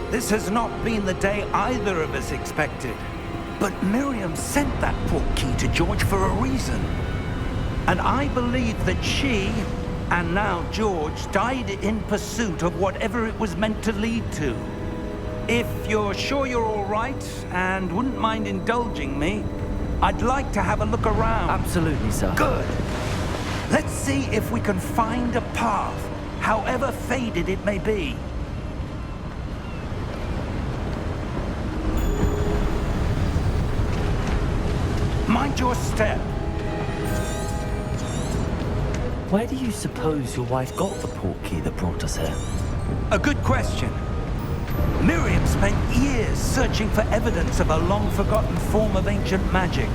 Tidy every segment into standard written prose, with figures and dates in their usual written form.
This has not been the day either of us expected. But Miriam sent that portkey to George for a reason. And I believe that she, and now George, died in pursuit of whatever it was meant to lead to. If you're sure you're all right, and wouldn't mind indulging me, I'd like to have a look around. Absolutely, sir. Good. Let's see if we can find a path, however faded it may be. Mind your step. Where do you suppose your wife got the portkey that brought us here? A good question. Miriam spent years searching for evidence of a long-forgotten form of ancient magic.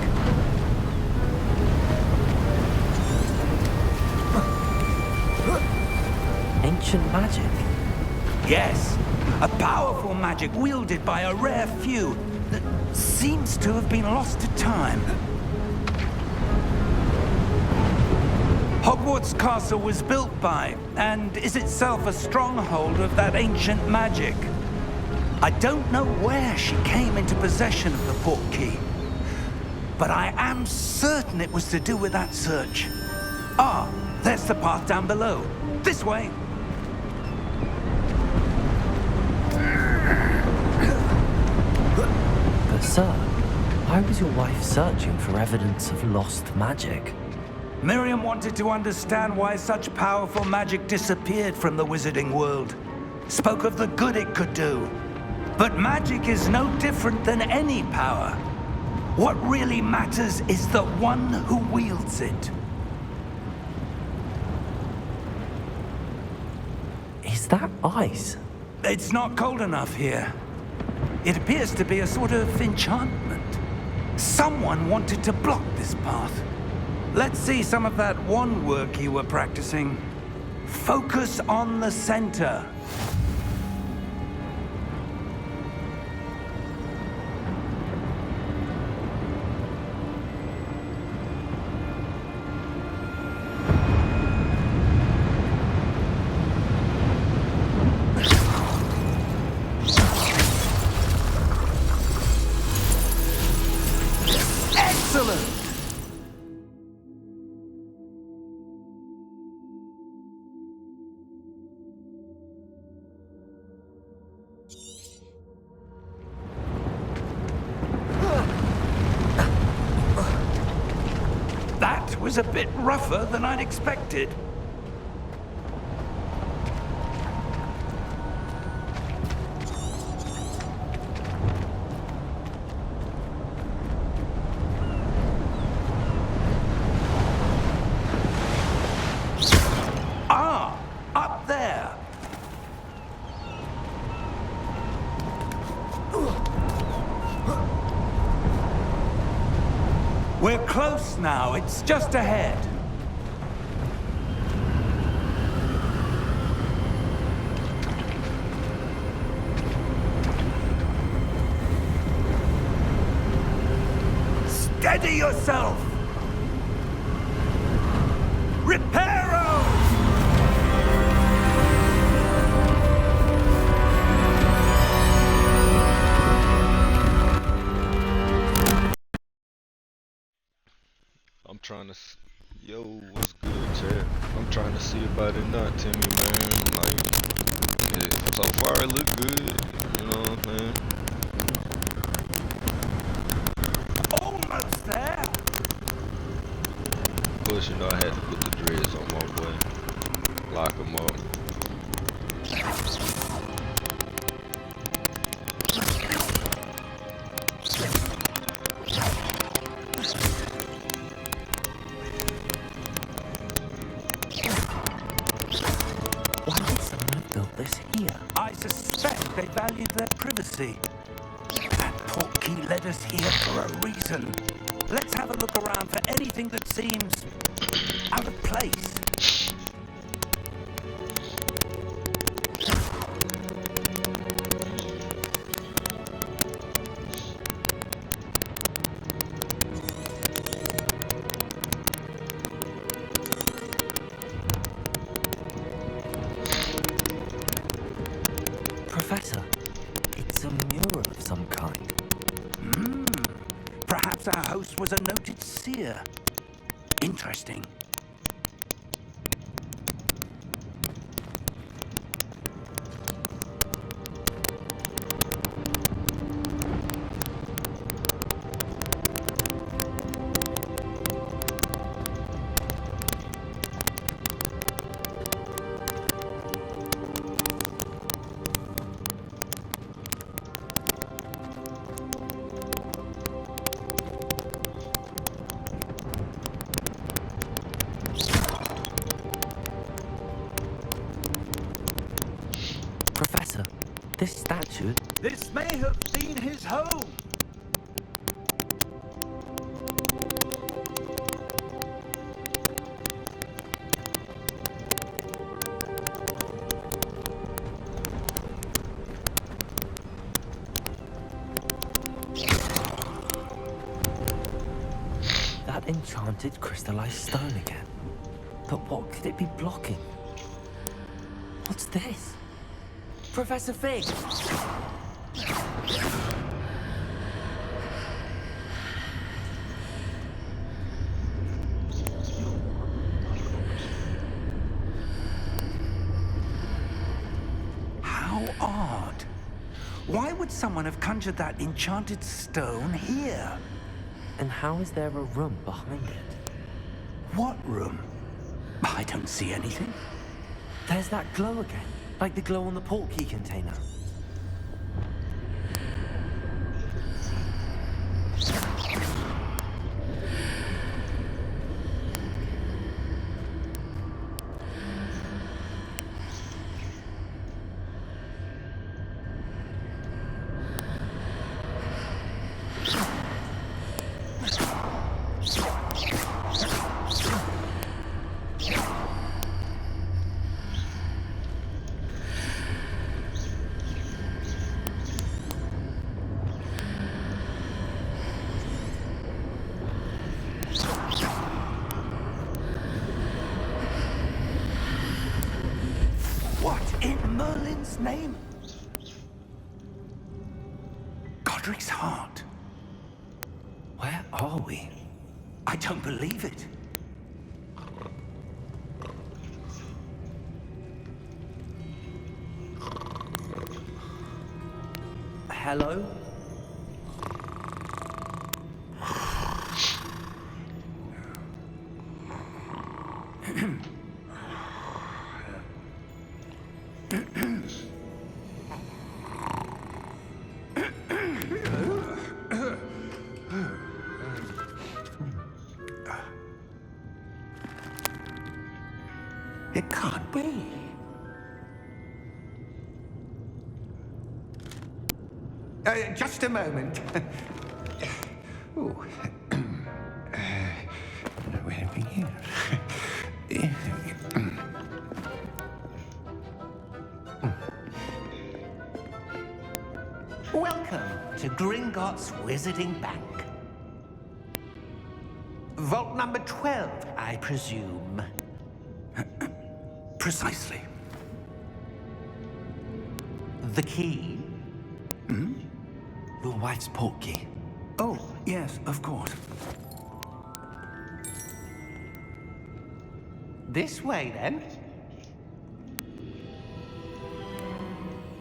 Ancient magic? Yes, a powerful magic wielded by a rare few that seems to have been lost to time. Hogwarts Castle was built by, and is itself a stronghold of that ancient magic. I don't know where she came into possession of the portkey, but I am certain it was to do with that search. Ah, there's the path down below. This way. But sir, why was your wife searching for evidence of lost magic? Miriam wanted to understand why such powerful magic disappeared from the wizarding world. Spoke of the good it could do. But magic is no different than any power. What really matters is the one who wields it. Is that ice? It's not cold enough here. It appears to be a sort of enchantment. Someone wanted to block this path. Let's see some of that wand work you were practicing. Focus on the center. Excellent! That was a bit rougher than I'd expected. Ah, up there. We're close now. It's just ahead. Steady yourself. Reparo! I'm trying to, yo, what's good, Chad? I'm trying to see about it not, Timmy, man. Like, yeah, so far it look good, you know what I'm saying? Almost there. Of course, you know I had to put the dreads on my boy, lock him up. Why did someone have built this here? I suspect they valued their privacy. That portkey led us here for a reason. Let's have a look around for anything that seems out of place. Professor, Perhaps our host was a noted seer. Interesting. Professor, this statue... This may have been his home. That enchanted crystallized stone again. But what could it be blocking? What's this? Professor Fig! How odd. Why would someone have conjured that enchanted stone here? And how is there a room behind it? What room? I don't see anything. There's that glow again, like the glow on the portkey container. What in Merlin's name? Godric's heart. Where are we? I don't believe it. Hello? It can't be. Just a moment. Ooh. Where are we here? Welcome to Gringotts Wizarding Bank. Vault number 12, I presume. Precisely. The key? Your wife's portkey. Oh, yes, of course. This way, then.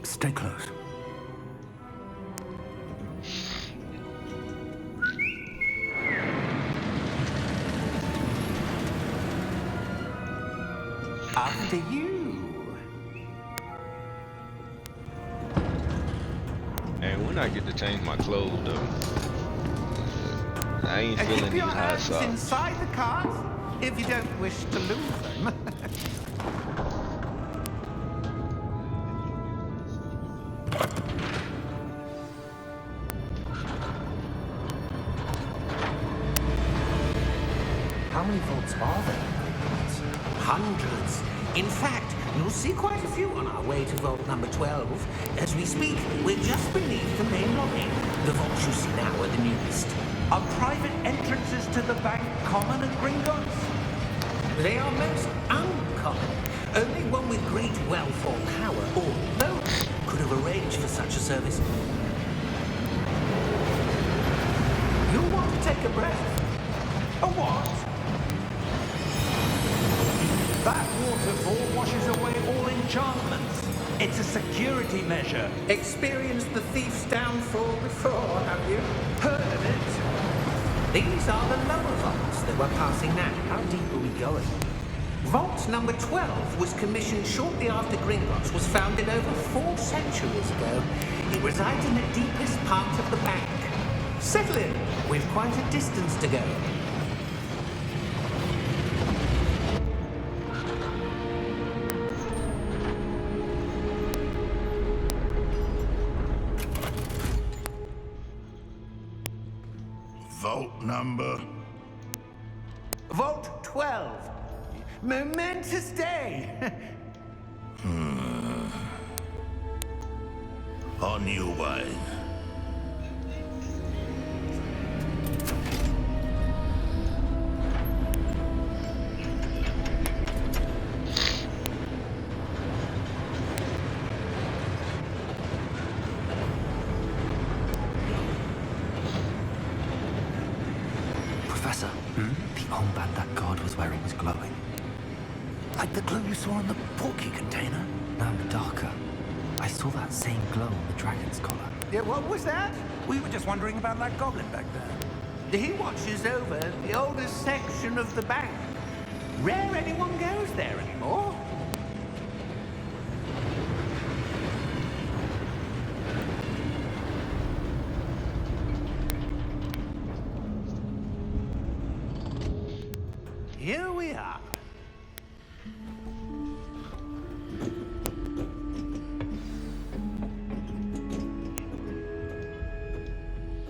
Stay close. After you. And when I get to change my clothes, though, I ain't feeling Keep these your hot hands socks. inside the cars if you don't wish to lose them. How many vaults are there? Hundreds. In fact, you'll see quite a few on our way to vault number 12. As we speak, we're just beneath the main lobby. The vaults you see now are the newest. Are private entrances to the bank common at Gringotts? They are most uncommon. Only one with great wealth or power or both could have arranged for such a service. You'll want to take a breath. A what? That waterfall washes away all enchantments. It's a security measure. Experienced the thief's downfall before, have you? Heard of it? These are the lower vaults that we're passing now. How deep are we going? Vault number 12 was commissioned shortly after Gringotts was founded over 4 centuries ago. It resides in the deepest part of the bank. Settle in. We've quite a distance to go. Vault number? Vault 12. Momentous day. On your way. Professor, the armband that guard was wearing was glowing. Like the glow you saw in the porky container? No, darker. I saw that same glow on the dragon's collar. Yeah, what was that? We were just wondering about that goblin back there. He watches over the oldest section of the bank. Rare anyone goes there anymore. Here we are.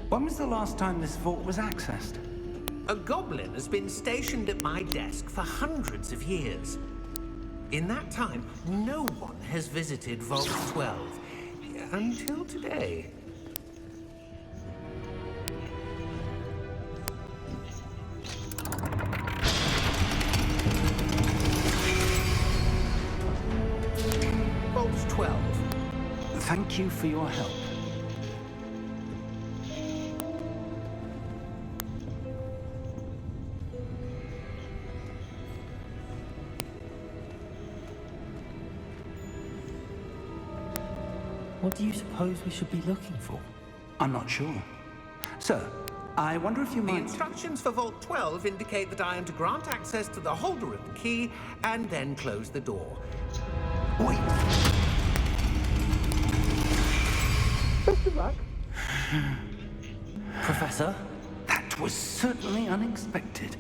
When was the last time this vault was accessed? A goblin has been stationed at my desk for hundreds of years. In that time, no one has visited Vault 12 until today. Vault 12. Thank you for your help. What do you suppose we should be looking for? I'm not sure. Sir, I wonder if you The might... instructions for Vault 12 indicate that I am to grant access to the holder of the key and then close the door. Wait. Professor? That was certainly unexpected.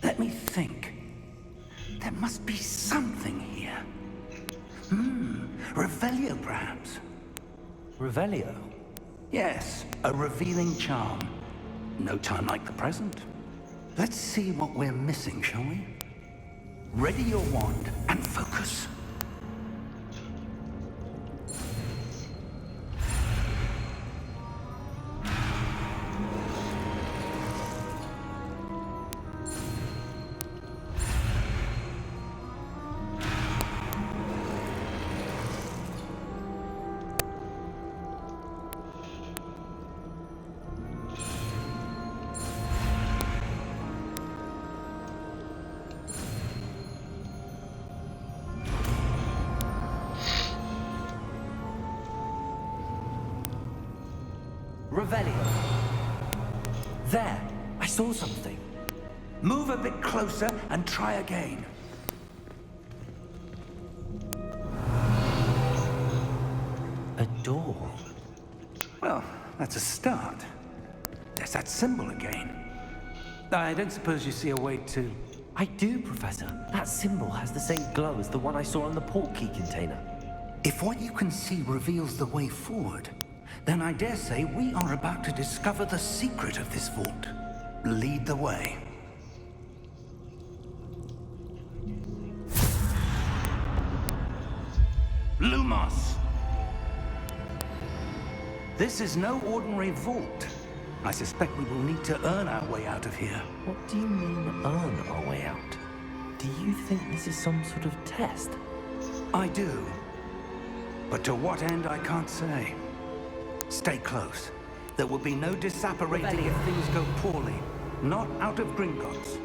Let me think. There must be something here. Revelio, perhaps? Revelio? Yes, a revealing charm. No time like the present. Let's see what we're missing, shall we? Ready your wand and focus. Revelio. There, I saw something. Move a bit closer and try again. A door. Well, that's a start. There's that symbol again. I don't suppose you see a way to... I do, Professor. That symbol has the same glow as the one I saw in the port key container. If what you can see reveals the way forward, then I dare say we are about to discover the secret of this vault. Lead the way. Lumos! This is no ordinary vault. I suspect we will need to earn our way out of here. What do you mean, earn our way out? Do you think this is some sort of test? I do. But to what end, I can't say. Stay close. There will be no disapparating if things go poorly. Not out of Gringotts.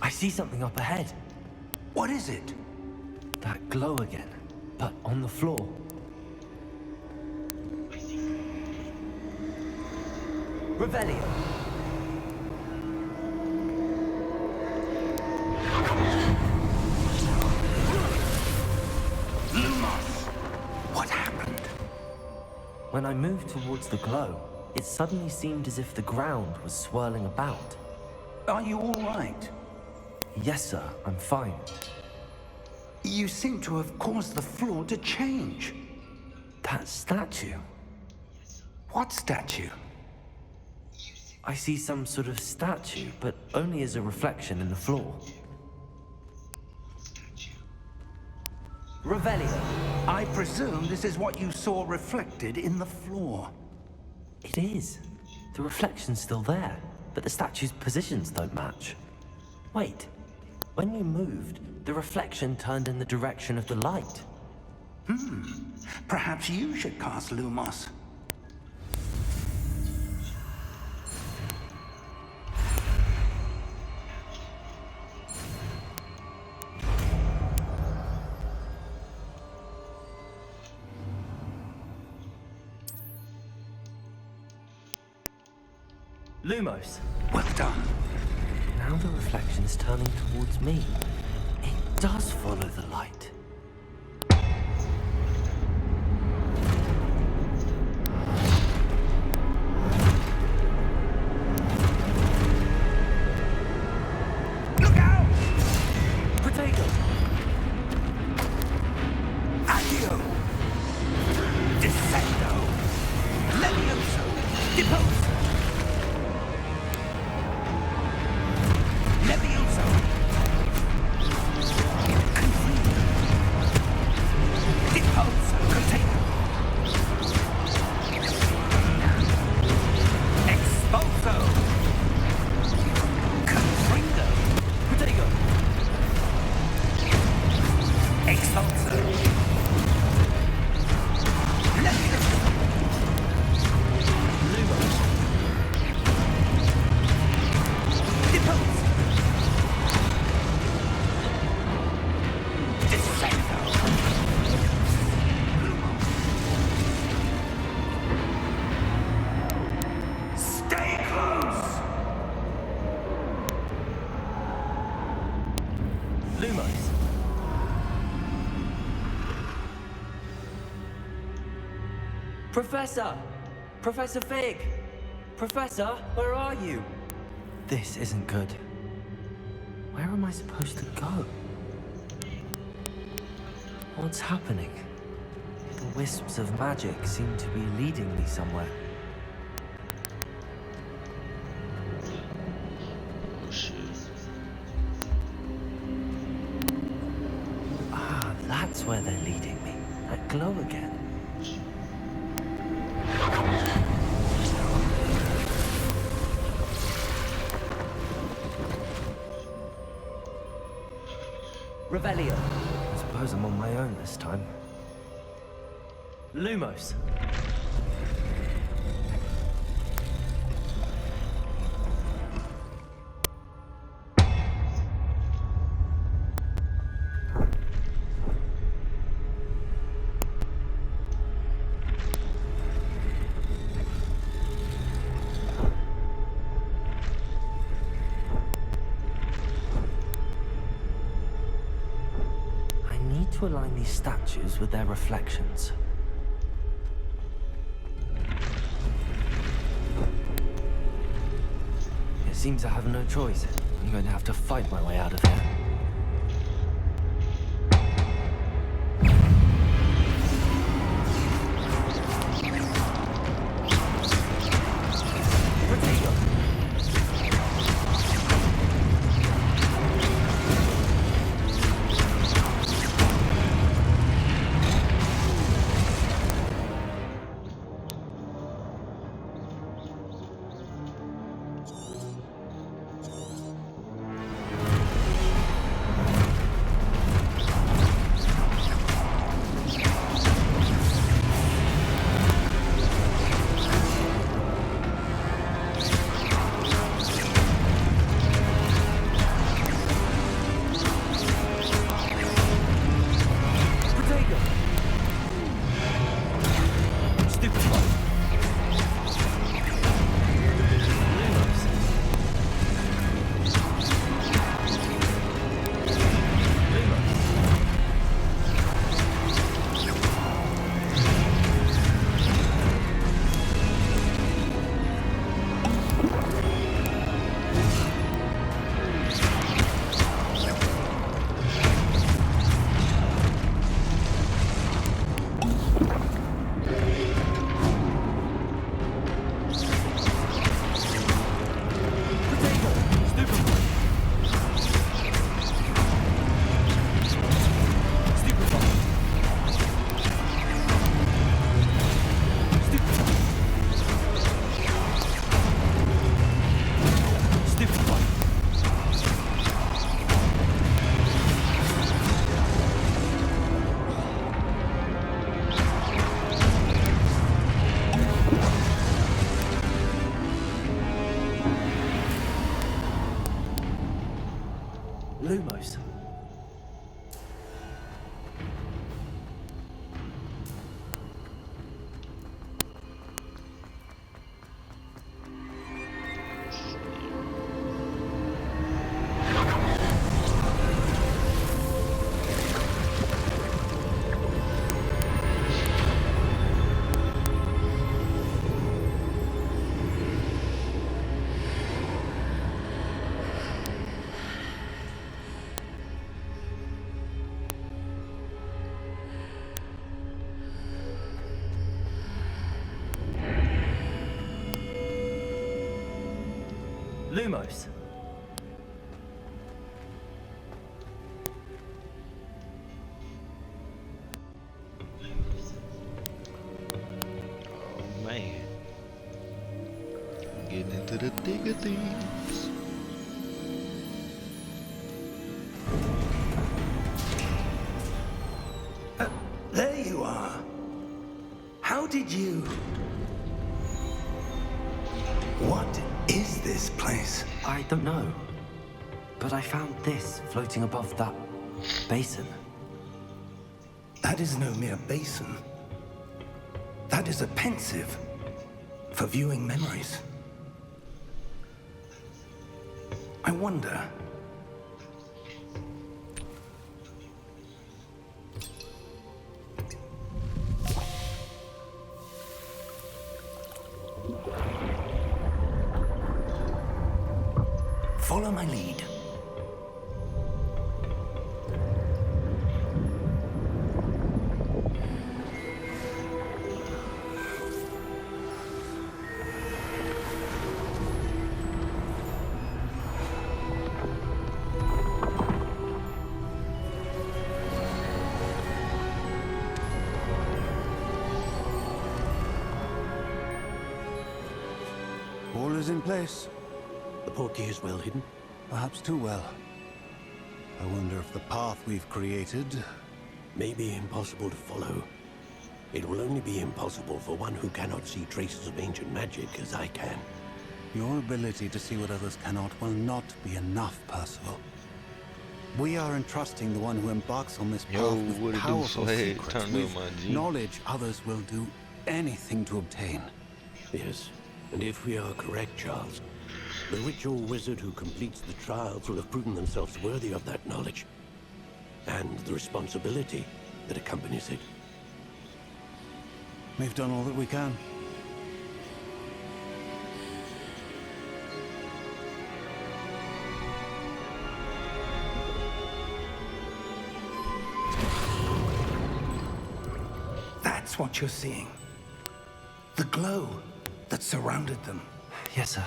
I see something up ahead. What is it? That glow again, but on the floor. Revelio. Lumos! What happened? When I moved towards the glow, it suddenly seemed as if the ground was swirling about. Are you all right? Yes, sir, I'm fine. You seem to have caused the floor to change. That statue. What statue? I see some sort of statue, but only as a reflection in the floor. Revelio. I presume this is what you saw reflected in the floor. It is. The reflection's still there, but the statue's positions don't match. Wait. When you moved, the reflection turned in the direction of the light. Perhaps you should cast Lumos. Lumos. Well done. Now the reflection is turning towards me. It does follow the light. Look out! Potato! Accio! Descendo! Levioso! Deposo! Levioso! Confringo! Deposo! Potato! Exposo! Confringo! Potato! Expulso! Levioso! Lumos! Deposo! Descendo! Stay close! Lumos! Professor! Professor Fig! Professor, where are you? This isn't good. Where am I supposed to go? What's happening? The wisps of magic seem to be leading me somewhere. Oh shit. Ah, that's where they're leading me. That glow again. Revelio. I suppose I'm on my own this time. Lumos. To align these statues with their reflections. It seems I have no choice. I'm going to have to fight my way out of here. Lumos. Lumos. Oh man. Getting into the thick of things. There you are. How did you... What is this place? I don't know. But I found this floating above that basin. That is no mere basin. That is a pensive for viewing memories. I wonder... Follow my lead. All is in place. The portkey is well hidden. Perhaps too well. I wonder if the path we've created... May be impossible to follow. It will only be impossible for one who cannot see traces of ancient magic as I can. Your ability to see what others cannot will not be enough, Percival. We are entrusting the one who embarks on this path Yo, with what it do, powerful Swag? secrets, Turn up with my G. knowledge others will do anything to obtain. Yes, and if we are correct, Charles, the ritual wizard who completes the trials will have proven themselves worthy of that knowledge. And the responsibility that accompanies it. We've done all that we can. That's what you're seeing. The glow that surrounded them. Yes, sir.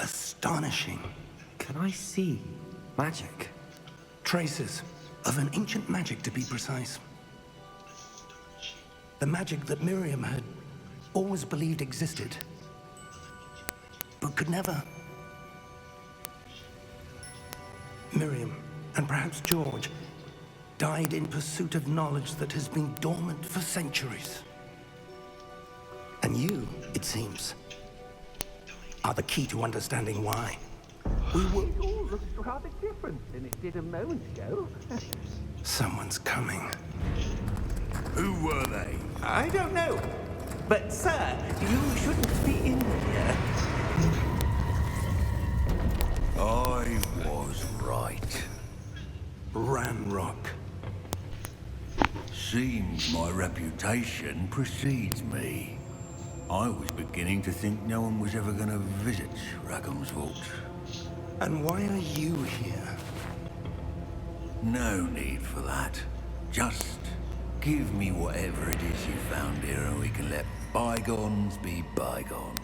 Astonishing. Can I see magic? Traces of an ancient magic, to be precise. The magic that Miriam had always believed existed, but could never. Miriam, and perhaps George, died in pursuit of knowledge that has been dormant for centuries. And you, it seems, are the key to understanding why. We will... It all looks rather different than it did a moment ago. Someone's coming. Who were they? I don't know. But, sir, you shouldn't be in here. I was right. Ramrock. Seems my reputation precedes me. I was beginning to think no one was ever going to visit Rackham's vault. And why are you here? No need for that. Just give me whatever it is you found here and we can let bygones be bygones.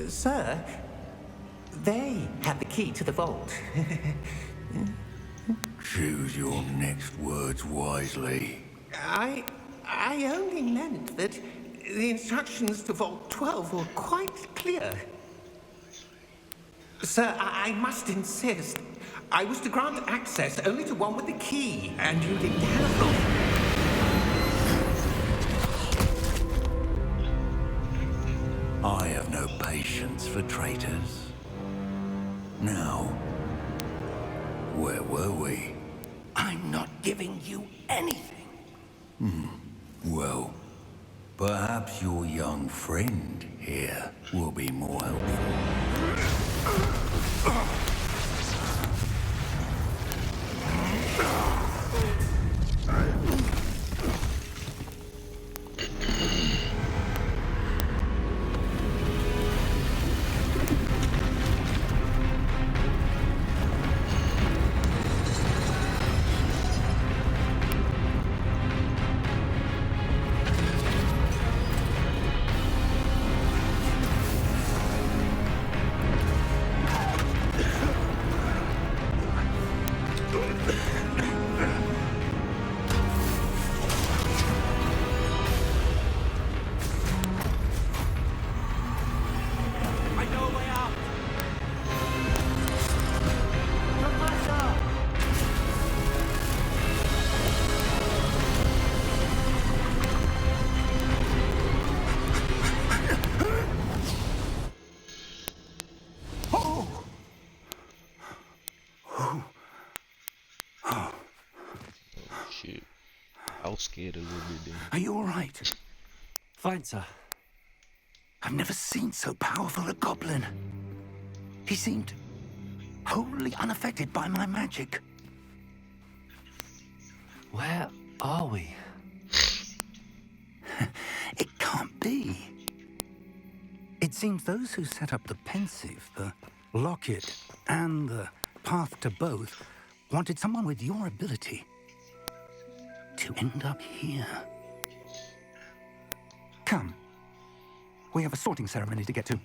Sir, they have the key to the vault. Choose your next words wisely. I only meant that the instructions to Vault 12 were quite clear. Sir, I must insist. I was to grant access only to one with the key, and you didn't have them. I have no patience patience for traitors. Now, where were we? I'm not giving you anything. Well, perhaps your young friend here will be more helpful. Shit. I was scared a little bit then. Are you all right? Fine, sir. I've never seen so powerful a goblin. He seemed wholly unaffected by my magic. Where are we? It can't be. It seems those who set up the pensive, the locket, and the path to both wanted someone with your ability to end up here. Come. We have a sorting ceremony to get to.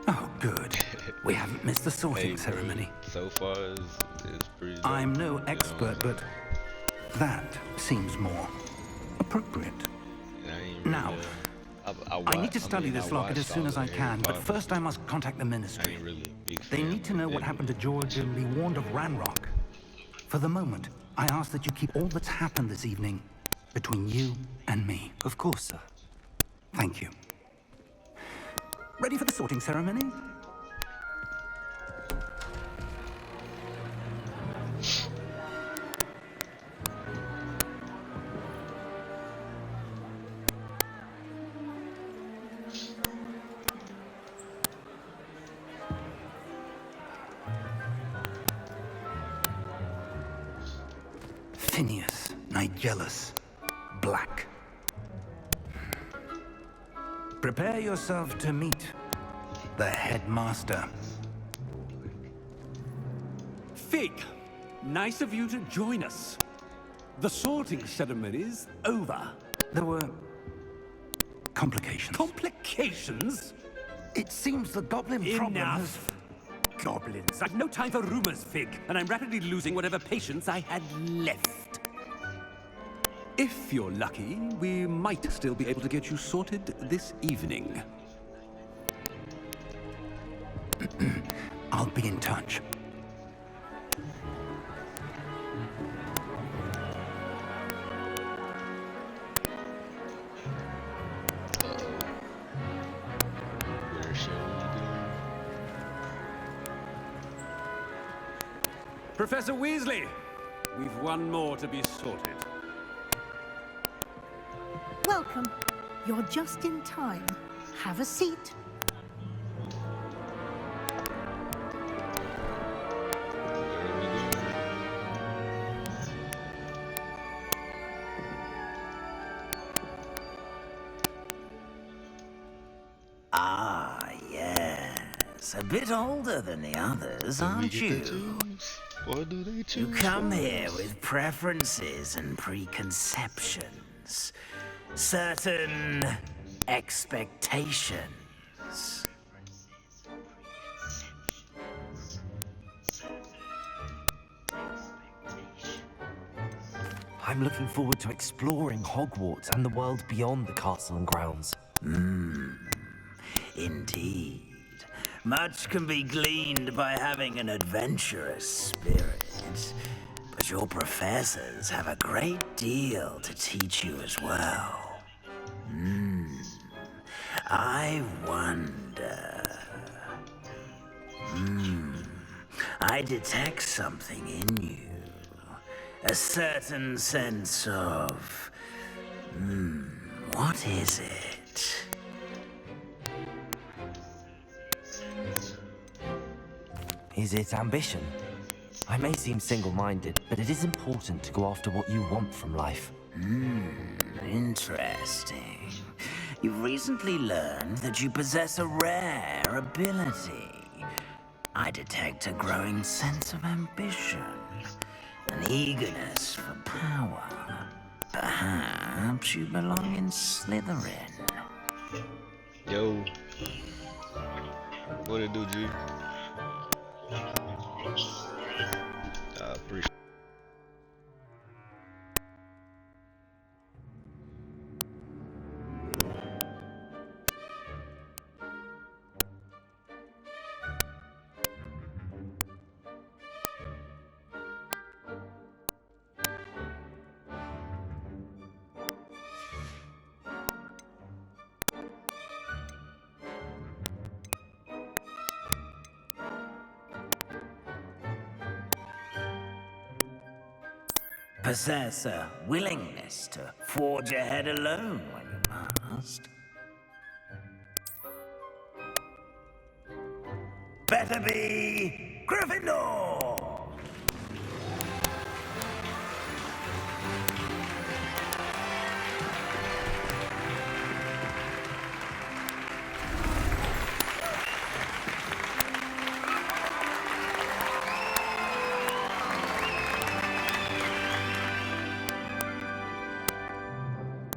Oh, good. We haven't missed the sorting ceremony. So far, it's pretty dope. I'm no expert, but that seems more appropriate. Now, I need to study this locket as soon as I can, but first I must contact the Ministry. They need to know what happened to George and be warned of Ranrock. For the moment, I ask that you keep all that's happened this evening between you and me. Of course, sir. Thank you. Ready for the sorting ceremony? Phineas, Nigellus, Black. Prepare yourself to meet the headmaster. Fig, nice of you to join us. The sorting ceremony's over. There were complications. Complications? It seems the goblin problem has... Enough. Goblins. I've no time for rumors, Fig, and I'm rapidly losing whatever patience I had left. If you're lucky, we might still be able to get you sorted this evening. I'll be in touch. Professor Weasley, we've one more to be sorted. Welcome. You're just in time. Have a seat. Ah, yes. A bit older than the others, aren't you? Or do they choose? You come here with preferences and preconceptions. Certain expectations. I'm looking forward to exploring Hogwarts and the world beyond the castle and grounds. Indeed. Much can be gleaned by having an adventurous spirit. But your professors have a great deal to teach you as well. I wonder... I detect something in you. A certain sense of... what is it? Is it ambition? I may seem single-minded, but it is important to go after what you want from life. Interesting. You've recently learned that you possess a rare ability. I detect a growing sense of ambition, an eagerness for power. Perhaps you belong in Slytherin. Yo. What it do, G? I appreciate. Possess a willingness to forge ahead alone when you must. Better be Gryffindor!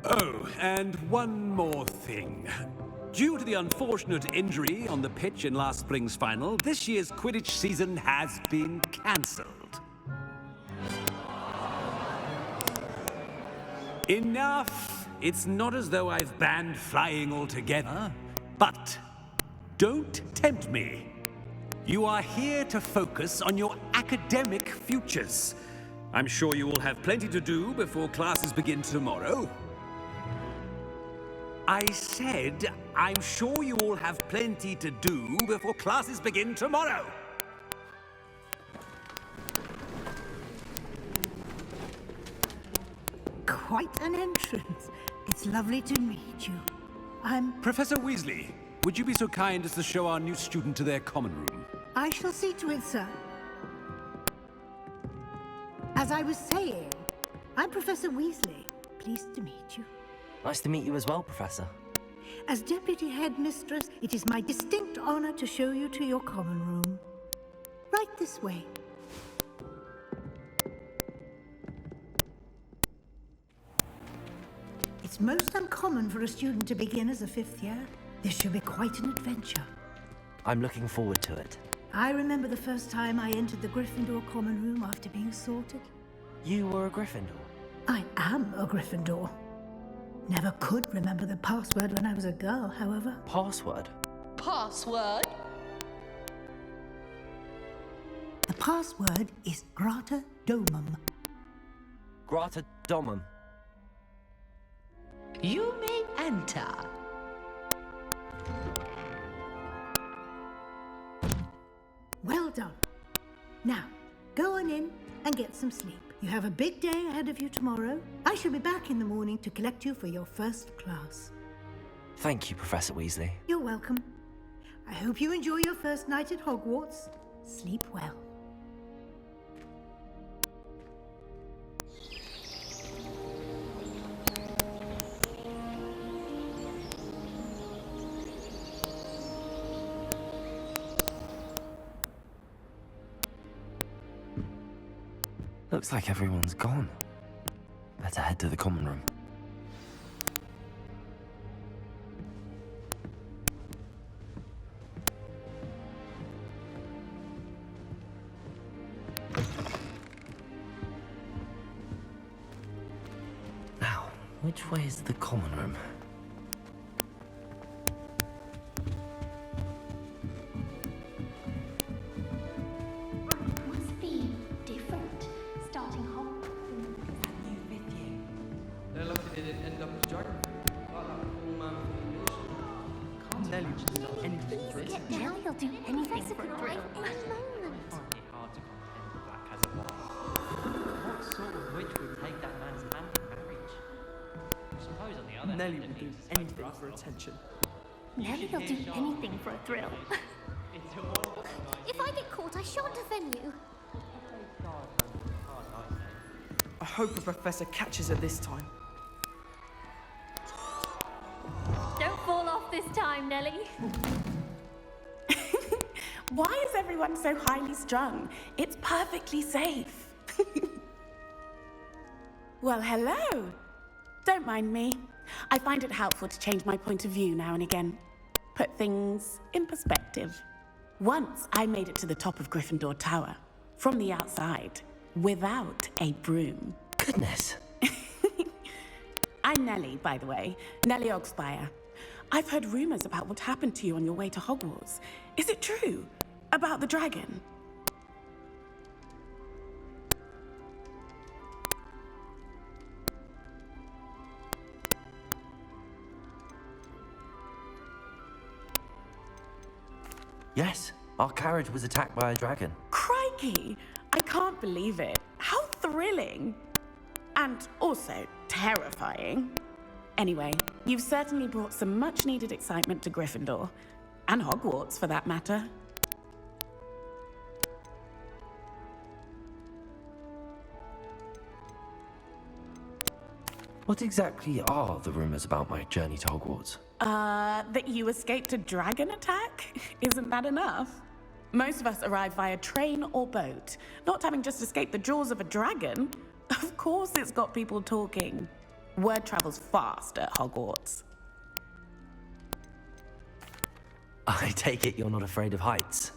Oh, and one more thing. Due to the unfortunate injury on the pitch in last spring's final, this year's Quidditch season has been cancelled. Enough! It's not as though I've banned flying altogether, but don't tempt me. You are here to focus on your academic futures. I'm sure you will have plenty to do before classes begin tomorrow. I said, I'm sure you all have plenty to do before classes begin tomorrow. Quite an entrance. It's lovely to meet you. I'm... Professor Weasley, would you be so kind as to show our new student to their common room? I shall see to it, sir. As I was saying, I'm Professor Weasley. Pleased to meet you. Nice to meet you as well, Professor. As Deputy Headmistress, it is my distinct honor to show you to your common room. Right this way. It's most uncommon for a student to begin as a fifth year. This should be quite an adventure. I'm looking forward to it. I remember the first time I entered the Gryffindor common room after being sorted. You were a Gryffindor? I am a Gryffindor. Never could remember the password when I was a girl, however. Password? Password? The password is Grata Domum. Grata Domum. You may enter. Well done. Now, go on in and get some sleep. You have a big day ahead of you tomorrow. I shall be back in the morning to collect you for your first class. Thank you, Professor Weasley. You're welcome. I hope you enjoy your first night at Hogwarts. Sleep well. Looks like everyone's gone. Better head to the common room. Now, which way is the common room? Must be different. Starting Hogwarts in that new video. They're lucky they didn't end up as dragon. Like that poor man from the Nelly just does anything for it. Now you'll do anything for a thrill. Find it hard to comprehend the Black as a wife. What sort of witch would take that man's hand in marriage? I suppose on the other hand, Nelly it will do means it's anything like for Ross. attention. Nelly will do anything for a thrill. If I get caught, I shan't offend you. I hope the professor catches her this time. Don't fall off this time, Nelly. Why is everyone so highly strung? It's perfectly safe. Well, hello. Don't mind me. I find it helpful to change my point of view now and again. Put things in perspective. Once I made it to the top of Gryffindor Tower, from the outside, without a broom. Goodness. I'm Nellie, by the way. Nellie Ogspire. I've heard rumors about what happened to you on your way to Hogwarts. Is it true? About the dragon? Yes, our carriage was attacked by a dragon. Crikey! I can't believe it. How thrilling! And also terrifying. Anyway, you've certainly brought some much-needed excitement to Gryffindor. And Hogwarts, for that matter. What exactly are the rumors about my journey to Hogwarts? That you escaped a dragon attack? Isn't that enough? Most of us arrive via train or boat, not having just escaped the jaws of a dragon. Of course it's got people talking. Word travels fast at Hogwarts. I take it you're not afraid of heights.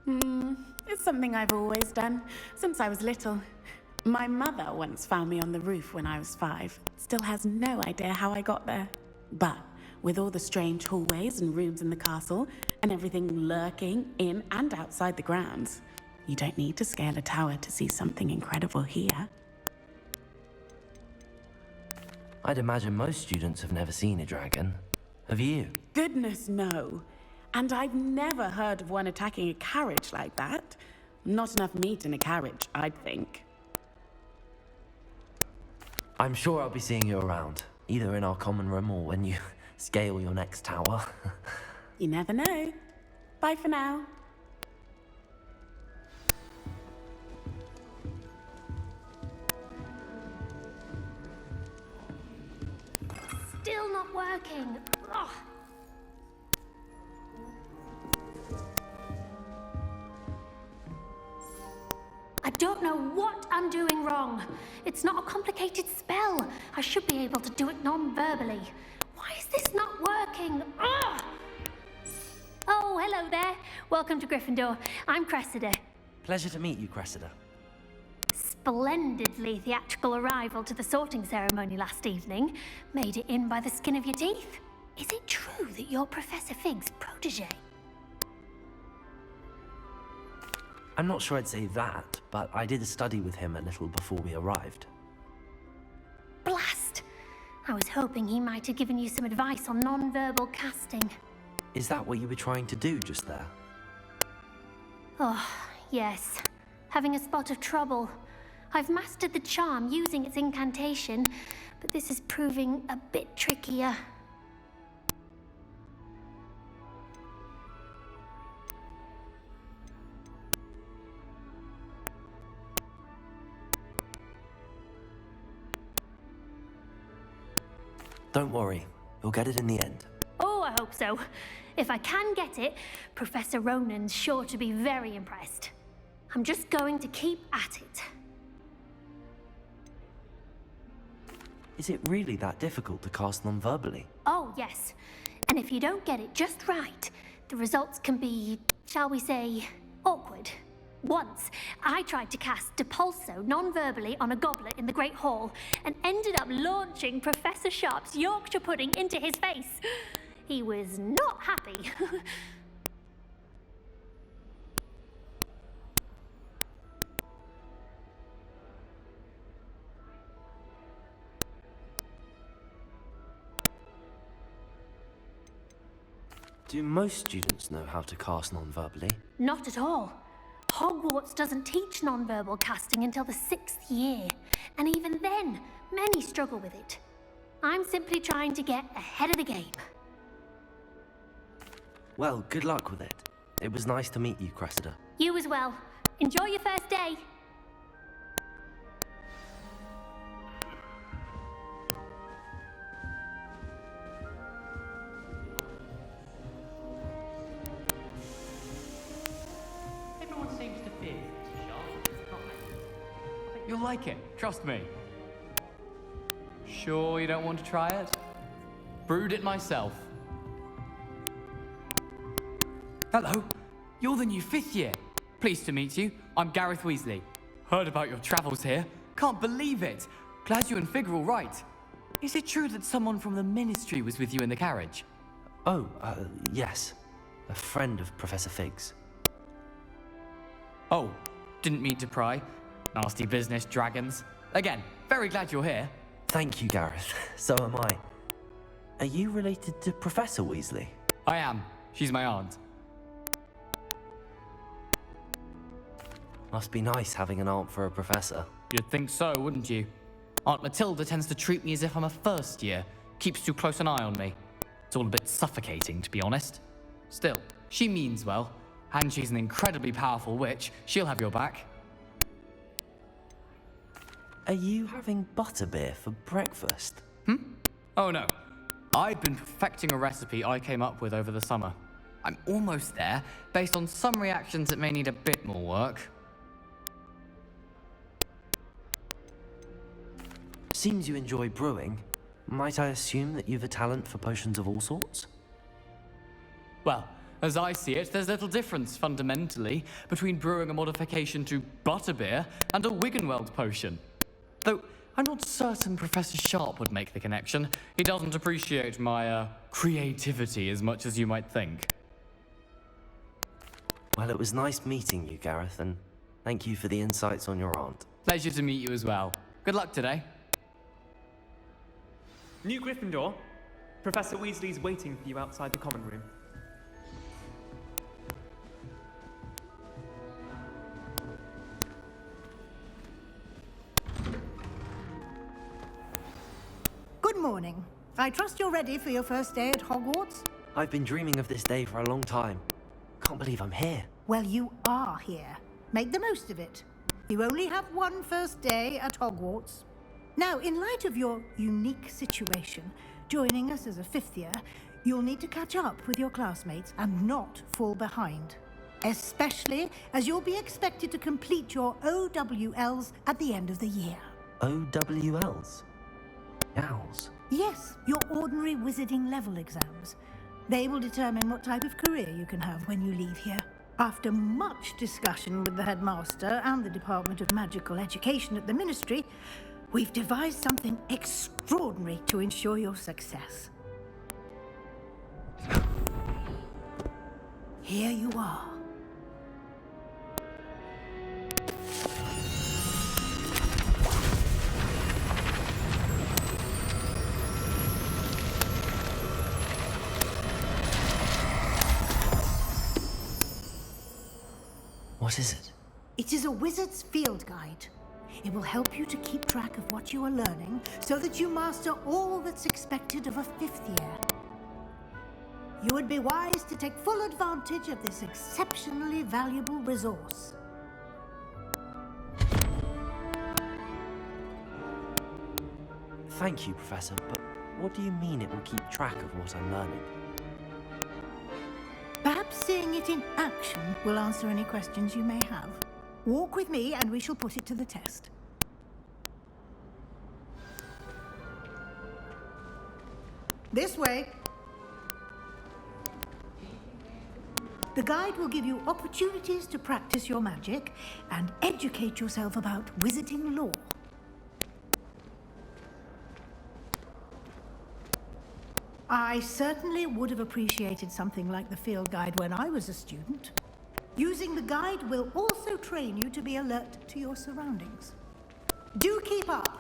It's something I've always done, since I was little. My mother once found me on the roof when I was 5. Still has no idea how I got there. But with all the strange hallways and rooms in the castle, and everything lurking in and outside the grounds, you don't need to scale a tower to see something incredible here. I'd imagine most students have never seen a dragon. Have you? Goodness, no. And I've never heard of one attacking a carriage like that. Not enough meat in a carriage, I'd think. I'm sure I'll be seeing you around, either in our common room or when you scale your next tower. You never know. Bye for now. Still not working. Ugh. I don't know what I'm doing wrong. It's not a complicated spell. I should be able to do it non-verbally. Why is this not working? Ugh! Oh, hello there. Welcome to Gryffindor. I'm Cressida. Pleasure to meet you, Cressida. Splendidly theatrical arrival to the sorting ceremony last evening. Made it in by the skin of your teeth. Is it true that you're Professor Fig's protege? I'm not sure I'd say that, but I did study with him a little before we arrived. Blast! I was hoping he might have given you some advice on non-verbal casting. Is that what you were trying to do just there? Oh, yes. Having a spot of trouble. I've mastered the charm using its incantation, but this is proving a bit trickier. Don't worry, you'll get it in the end. Oh, I hope so. If I can get it, Professor Ronan's sure to be very impressed. I'm just going to keep at it. Is it really that difficult to cast non-verbally? Oh, yes. And if you don't get it just right, the results can be, shall we say, awkward. Once, I tried to cast Depulso non-verbally on a goblet in the Great Hall and ended up launching Professor Sharp's Yorkshire pudding into his face. He was not happy. Do most students know how to cast non-verbally? Not at all. Hogwarts doesn't teach non-verbal casting until the 6th year, and even then, many struggle with it. I'm simply trying to get ahead of the game. Well, good luck with it. It was nice to meet you, Cressida. You as well. Enjoy your first day. Everyone seems to fear Mr. Sharp, not me. You'll like it, trust me. Sure you don't want to try it? Brewed it myself. Hello, you're the new 5th year. Pleased to meet you. I'm Gareth Weasley. Heard about your travels here. Can't believe it. Glad you and Fig are all right. Is it true that someone from the Ministry was with you in the carriage? Oh, yes. A friend of Professor Fig's. Oh, didn't mean to pry. Nasty business, dragons. Again, very glad you're here. Thank you, Gareth. So am I. Are you related to Professor Weasley? I am. She's my aunt. Must be nice having an aunt for a professor. You'd think so, wouldn't you? Aunt Matilda tends to treat me as if I'm a first year. Keeps too close an eye on me. It's all a bit suffocating, to be honest. Still, she means well. And she's an incredibly powerful witch. She'll have your back. Are you having butterbeer for breakfast? Oh no. I've been perfecting a recipe I came up with over the summer. I'm almost there, based on some reactions that may need a bit more work. Seems you enjoy brewing. Might I assume that you've a talent for potions of all sorts? Well, as I see it, there's little difference, fundamentally, between brewing a modification to butterbeer and a Wiggenweld potion. Though, I'm not certain Professor Sharp would make the connection. He doesn't appreciate my, creativity as much as you might think. Well, it was nice meeting you, Gareth, and thank you for the insights on your aunt. Pleasure to meet you as well. Good luck today. New Gryffindor, Professor Weasley's waiting for you outside the common room. Good morning. I trust you're ready for your first day at Hogwarts? I've been dreaming of this day for a long time. Can't believe I'm here. Well, you are here. Make the most of it. You only have one first day at Hogwarts. Now, in light of your unique situation, joining us as a 5th year, you'll need to catch up with your classmates and not fall behind. Especially as you'll be expected to complete your OWLs at the end of the year. OWLs? Owls? Yes, your ordinary wizarding level exams. They will determine what type of career you can have when you leave here. After much discussion with the headmaster and the Department of Magical Education at the Ministry, we've devised something extraordinary to ensure your success. Here you are. What is it? It is a wizard's field guide. It will help you to keep track of what you are learning so that you master all that's expected of a 5th year. You would be wise to take full advantage of this exceptionally valuable resource. Thank you, Professor, but what do you mean it will keep track of what I'm learning? Perhaps seeing it in action will answer any questions you may have. Walk with me and we shall put it to the test. This way. The guide will give you opportunities to practice your magic and educate yourself about wizarding lore. I certainly would have appreciated something like the field guide when I was a student. Using the guide will also train you to be alert to your surroundings. Do keep up!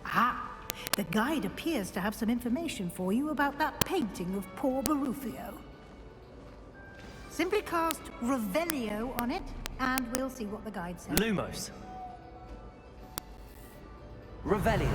Ah, the guide appears to have some information for you about that painting of poor Barufio. Simply cast Revelio on it, and we'll see what the guide says. Lumos. Revelio.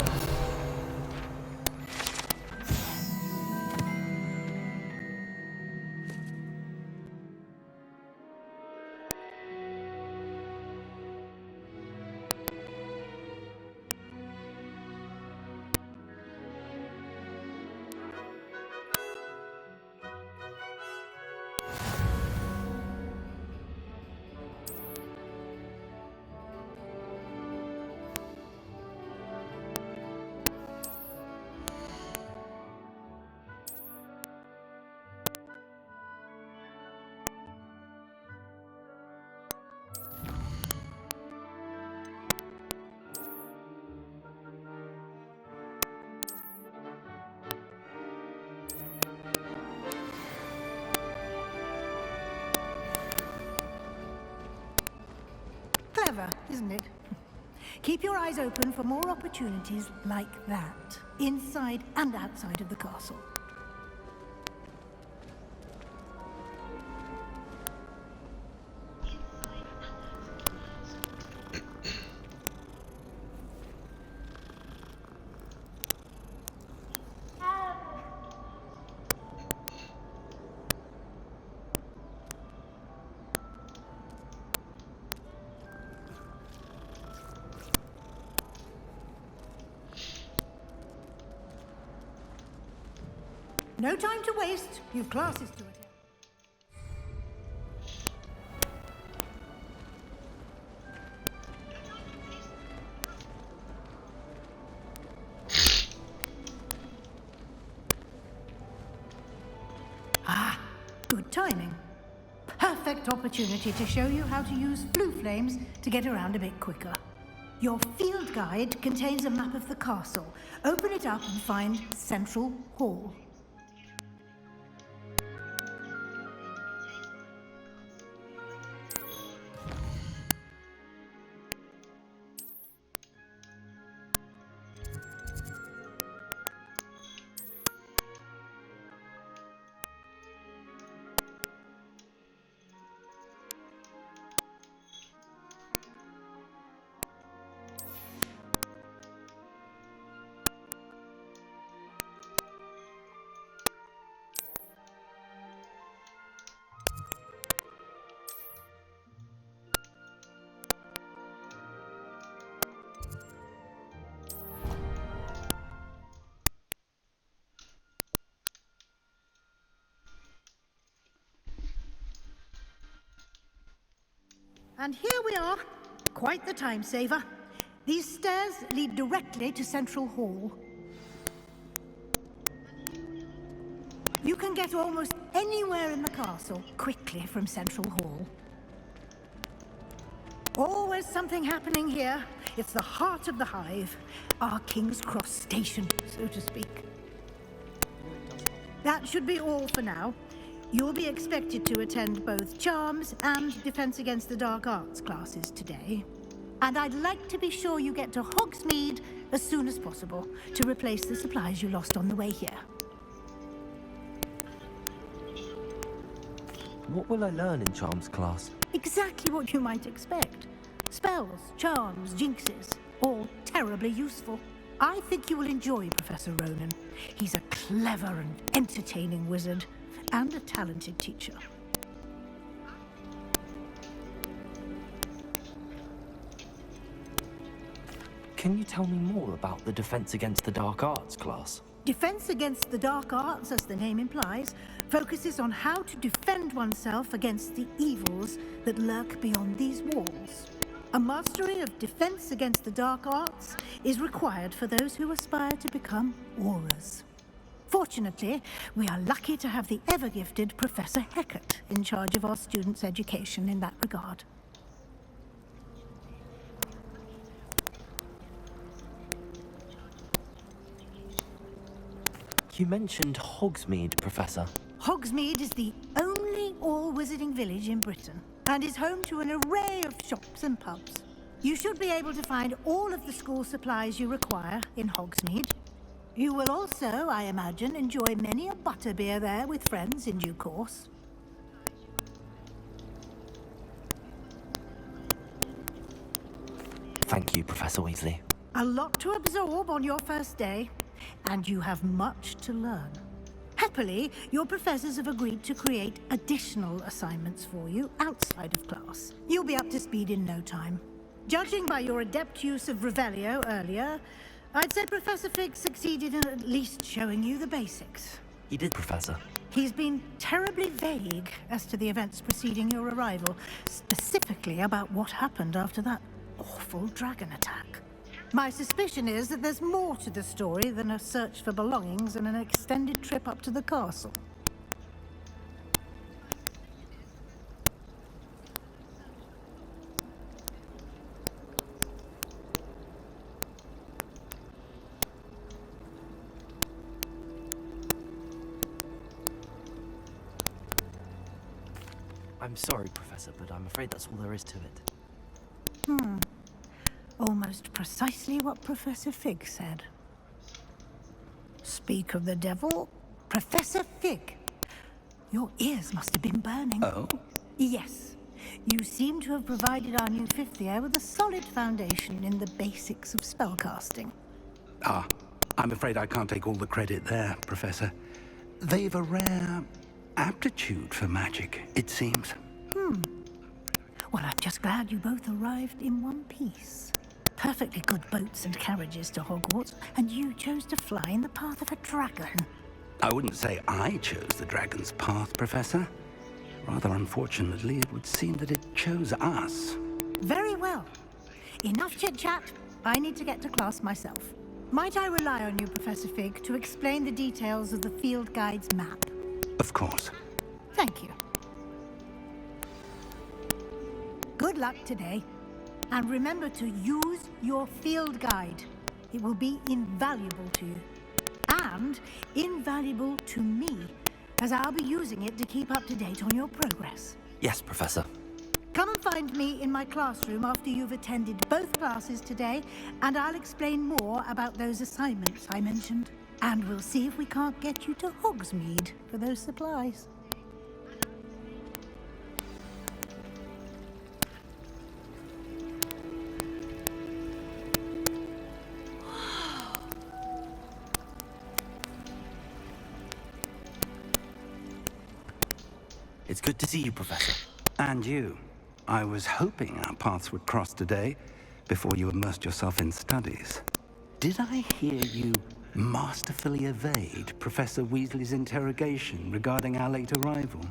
Clever, isn't it? Keep your eyes open for more opportunities like that, inside and outside of the castle. No time to waste. You've classes to attend. Ah, good timing. Perfect opportunity to show you how to use flue flames to get around a bit quicker. Your field guide contains a map of the castle. Open it up and find Central Hall. And here we are. Quite the time saver. These stairs lead directly to Central Hall. You can get almost anywhere in the castle quickly from Central Hall. Always something happening here. It's the heart of the hive. Our King's Cross station, so to speak. That should be all for now. You'll be expected to attend both Charms and Defense Against the Dark Arts classes today. And I'd like to be sure you get to Hogsmeade as soon as possible to replace the supplies you lost on the way here. What will I learn in Charms class? Exactly what you might expect. Spells, charms, jinxes, all terribly useful. I think you will enjoy Professor Ronan. He's a clever and entertaining wizard, and a talented teacher. Can you tell me more about the Defense Against the Dark Arts class? Defense Against the Dark Arts, as the name implies, focuses on how to defend oneself against the evils that lurk beyond these walls. A mastery of Defense Against the Dark Arts is required for those who aspire to become Aurors. Fortunately, we are lucky to have the ever-gifted Professor Heckert in charge of our students' education in that regard. You mentioned Hogsmeade, Professor. Hogsmeade is the only all-wizarding village in Britain, and is home to an array of shops and pubs. You should be able to find all of the school supplies you require in Hogsmeade. You will also, I imagine, enjoy many a butterbeer there with friends in due course. Thank you, Professor Weasley. A lot to absorb on your first day, and you have much to learn. Happily, your professors have agreed to create additional assignments for you outside of class. You'll be up to speed in no time. Judging by your adept use of Revelio earlier, I'd say Professor Fig succeeded in at least showing you the basics. He did, Professor. He's been terribly vague as to the events preceding your arrival, specifically about what happened after that awful dragon attack. My suspicion is that there's more to the story than a search for belongings and an extended trip up to the castle. I'm sorry, Professor, but I'm afraid that's all there is to it. Almost precisely what Professor Fig said. Speak of the devil, Professor Fig. Your ears must have been burning. Oh? Yes. You seem to have provided our new fifth year with a solid foundation in the basics of spellcasting. Ah, I'm afraid I can't take all the credit there, Professor. They've a rare aptitude for magic, it seems. Well, I'm just glad you both arrived in one piece. Perfectly good boats and carriages to Hogwarts, and you chose to fly in the path of a dragon. I wouldn't say I chose the dragon's path, Professor. Rather unfortunately, it would seem that it chose us. Very well. Enough chit-chat. I need to get to class myself. Might I rely on you, Professor Fig, to explain the details of the field guide's map? Of course. Thank you. Good luck today. And remember to use your field guide. It will be invaluable to you. And invaluable to me, as I'll be using it to keep up to date on your progress. Yes, Professor. Come and find me in my classroom after you've attended both classes today, and I'll explain more about those assignments I mentioned. And we'll see if we can't get you to Hogsmeade for those supplies. It's good to see you, Professor. And you. I was hoping our paths would cross today, before you immersed yourself in studies. Did I hear you masterfully evade Professor Weasley's interrogation regarding our late arrival?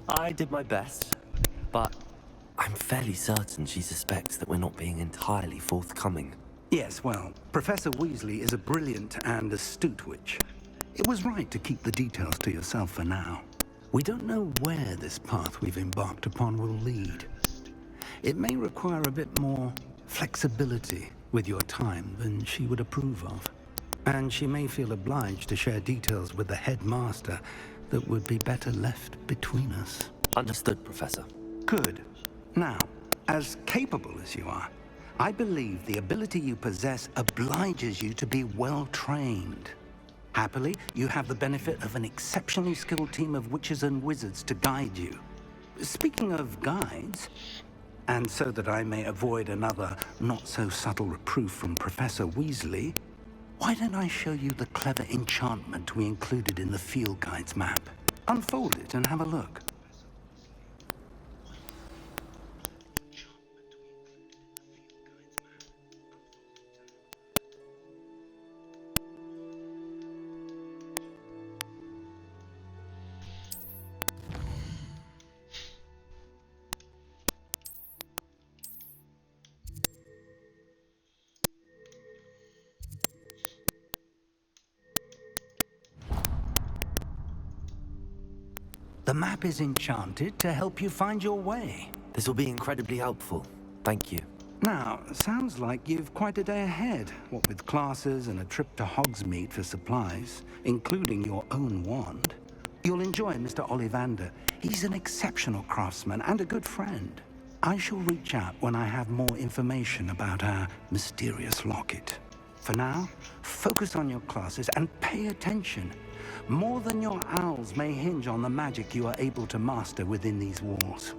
I did my best, but I'm fairly certain she suspects that we're not being entirely forthcoming. Yes, well, Professor Weasley is a brilliant and astute witch. It was right to keep the details to yourself for now. We don't know where this path we've embarked upon will lead. It may require a bit more flexibility with your time than she would approve of. And she may feel obliged to share details with the headmaster that would be better left between us. Understood, Professor. Good. Now, as capable as you are, I believe the ability you possess obliges you to be well trained. Happily, you have the benefit of an exceptionally skilled team of witches and wizards to guide you. Speaking of guides, and so that I may avoid another not-so-subtle reproof from Professor Weasley, why don't I show you the clever enchantment we included in the field guide's map? Unfold it and have a look. The map is enchanted to help you find your way. This will be incredibly helpful. Thank you. Now, sounds like you've quite a day ahead, what with classes and a trip to Hogsmeade for supplies, including your own wand. You'll enjoy Mr. Ollivander. He's an exceptional craftsman and a good friend. I shall reach out when I have more information about our mysterious locket. For now, focus on your classes and pay attention. More than your owls may hinge on the magic you are able to master within these walls.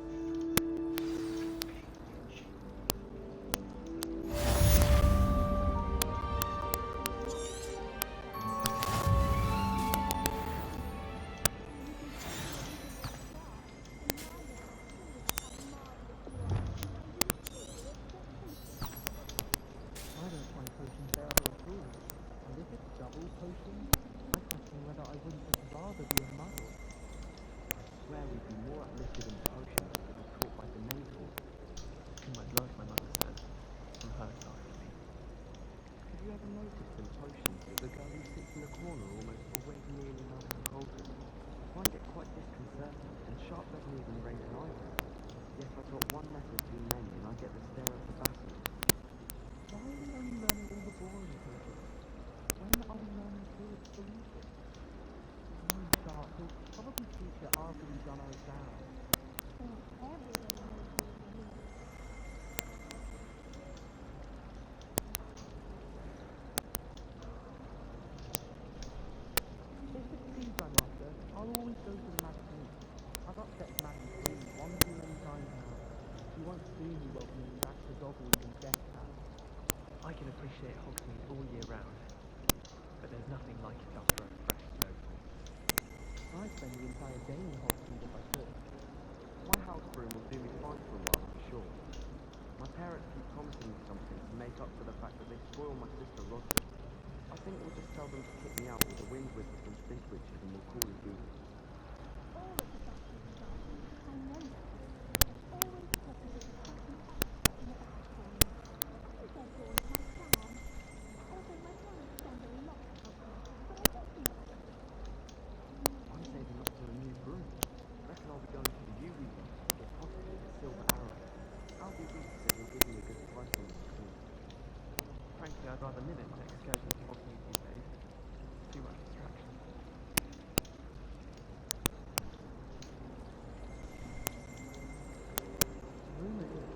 I can appreciate Hogsmeade all year round, but there's nothing like it after a fresh snowfall. I'd spend the entire day in Hogsmeade if I could. My house broom will do me fine for a while, I'm sure. My parents keep promising me something to make up for the fact that they spoil my sister rotten. I think we'll just tell them to kick me out with the wind whippers and stink witches and we'll call it good. I'd rather limit my excursions to Hogsmeade these days. Too much distraction. Rumour is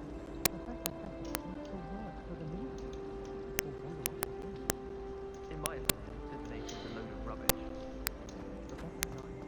Professor Beckett used to work for the military. Or wonder what she thinks. In my opinion, this nation's a load of rubbish. Professor Nine.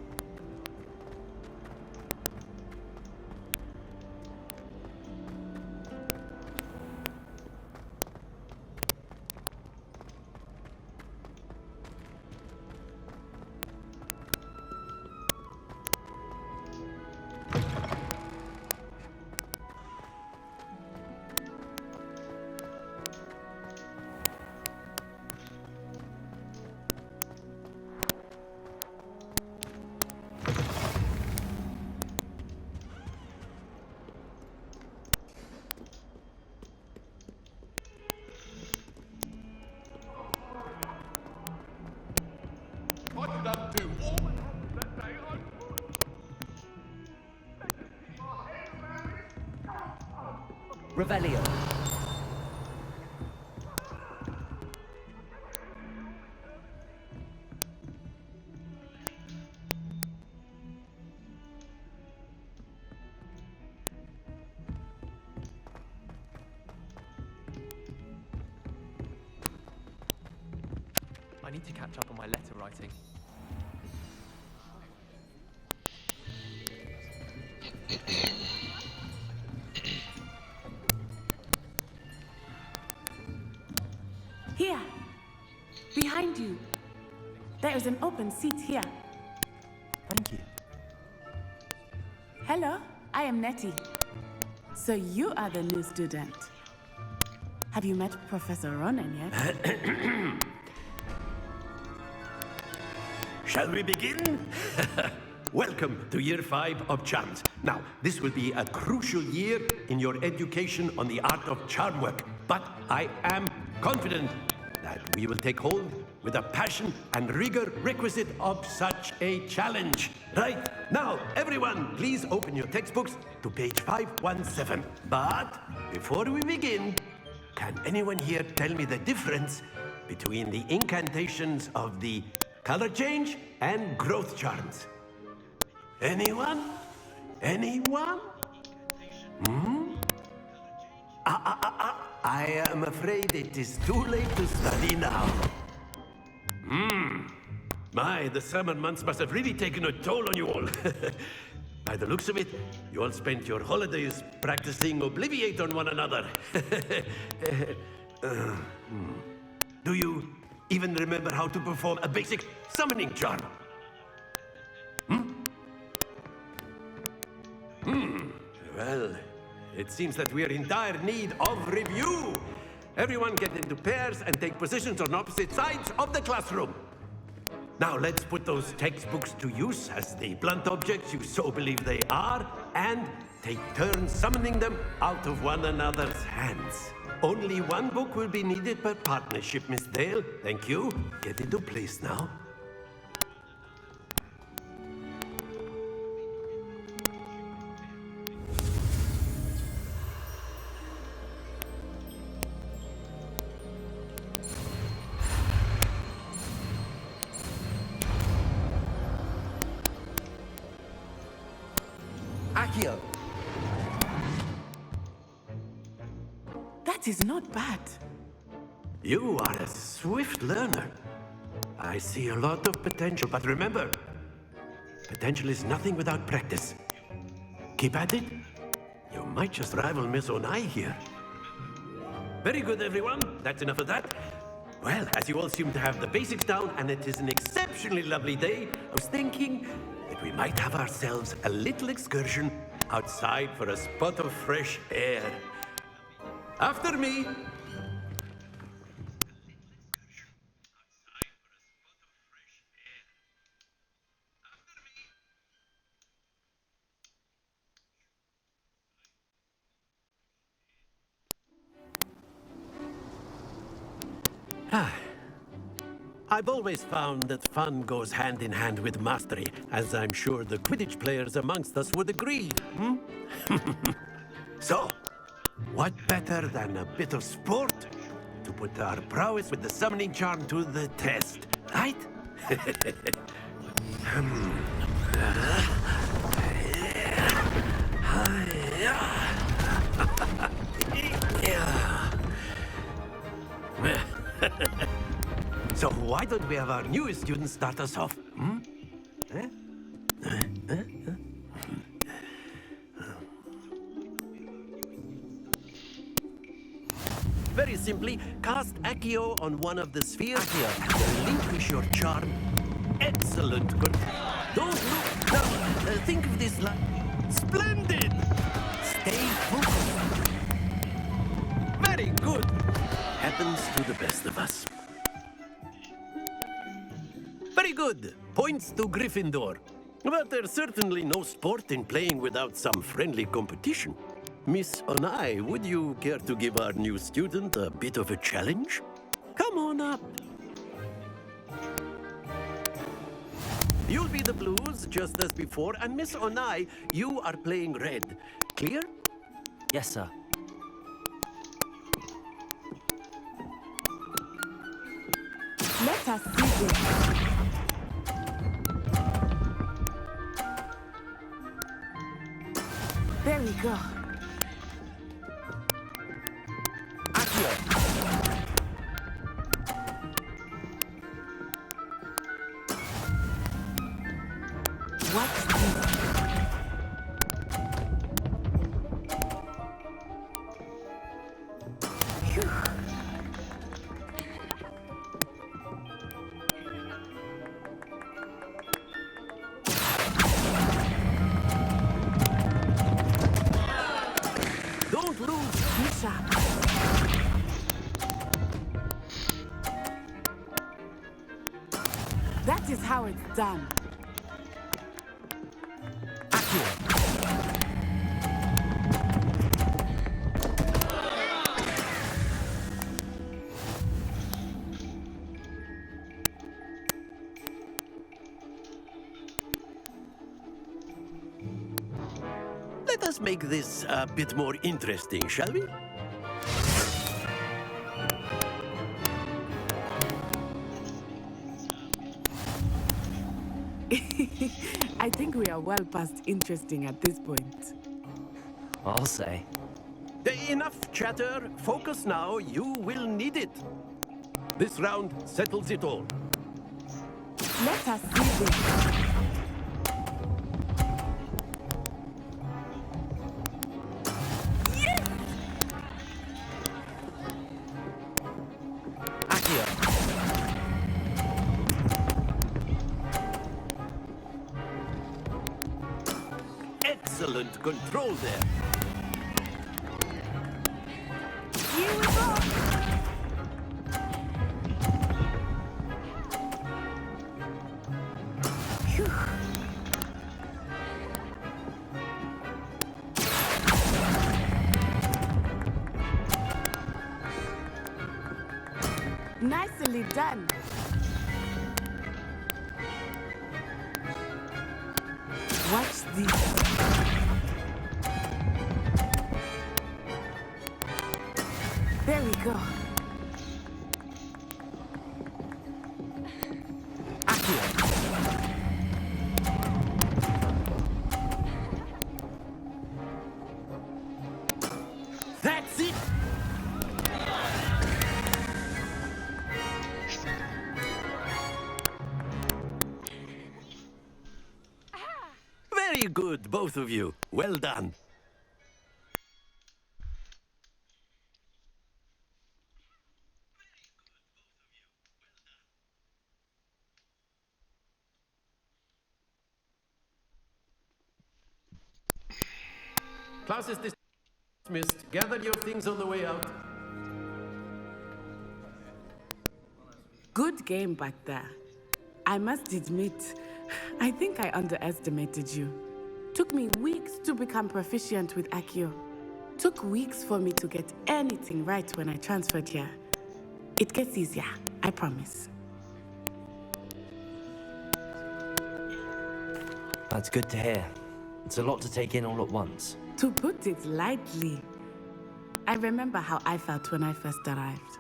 Revelio. I need to catch up on my letter writing. Here. Behind you. There is an open seat here. Thank you. Hello, I am Nettie. So you are the new student. Have you met Professor Ronan yet? Shall we begin? Welcome to Year 5 of Charms. Now, this will be a crucial year in your education on the art of charm work, but I am confident that we will take hold with the passion and rigor requisite of such a challenge. Right, now, everyone, please open your textbooks to page 517. But before we begin, can anyone here tell me the difference between the incantations of the color change and growth charms? Anyone? Anyone? I am afraid it is too late to study now. My, the summer months must have really taken a toll on you all. By the looks of it, you all spent your holidays practicing Obliviate on one another. Do you even remember how to perform a basic summoning charm? Well, it seems that we are in dire need of review. Everyone get into pairs and take positions on opposite sides of the classroom. Now let's put those textbooks to use as the blunt objects you so believe they are, and take turns summoning them out of one another's hands. Only one book will be needed per partnership, Miss Dale. Thank you. Get into place now. Accio! That is not bad. You are a swift learner. I see a lot of potential, but remember, potential is nothing without practice. Keep at it. You might just rival Miss Onai here. Very good, everyone. That's enough of that. Well, as you all seem to have the basics down, and it is an exceptionally lovely day, I was thinking that we might have ourselves a little excursion outside for a spot of fresh air. After me. I've always found that fun goes hand in hand with mastery, as I'm sure the Quidditch players amongst us would agree. So, what better than a bit of sport to put our prowess with the summoning charm to the test, right? So why don't we have our newest student start us off? Very simply, cast Accio on one of the spheres and relinquish your charm. Excellent. Good. Don't look down. Think of this like splendid. Stay focused. Very good. Happens to the best of us. Very good. Points to Gryffindor. But there's certainly no sport in playing without some friendly competition. Miss Onai, would you care to give our new student a bit of a challenge? Come on up. You'll be the blues, just as before, and Miss Onai, you are playing red. Clear? Yes, sir. Let us see this. There we go. What's this? Don't lose, Misha. That is how it's done. Let us make this a bit more interesting, shall we? I think we are well past interesting at this point. I'll say. Enough chatter. Focus now. You will need it. This round settles it all. Let us see this. Excellent control there. Here we go. Phew. Nicely done. Watch this. There we go. That's it. Very good, both of you. Well done. Class is dismissed. Gather your things on the way out. Good game back there. I must admit, I think I underestimated you. Took me weeks to become proficient with Accio. Took weeks for me to get anything right when I transferred here. It gets easier, I promise. That's good to hear. It's a lot to take in all at once. To put it lightly, I remember how I felt when I first arrived.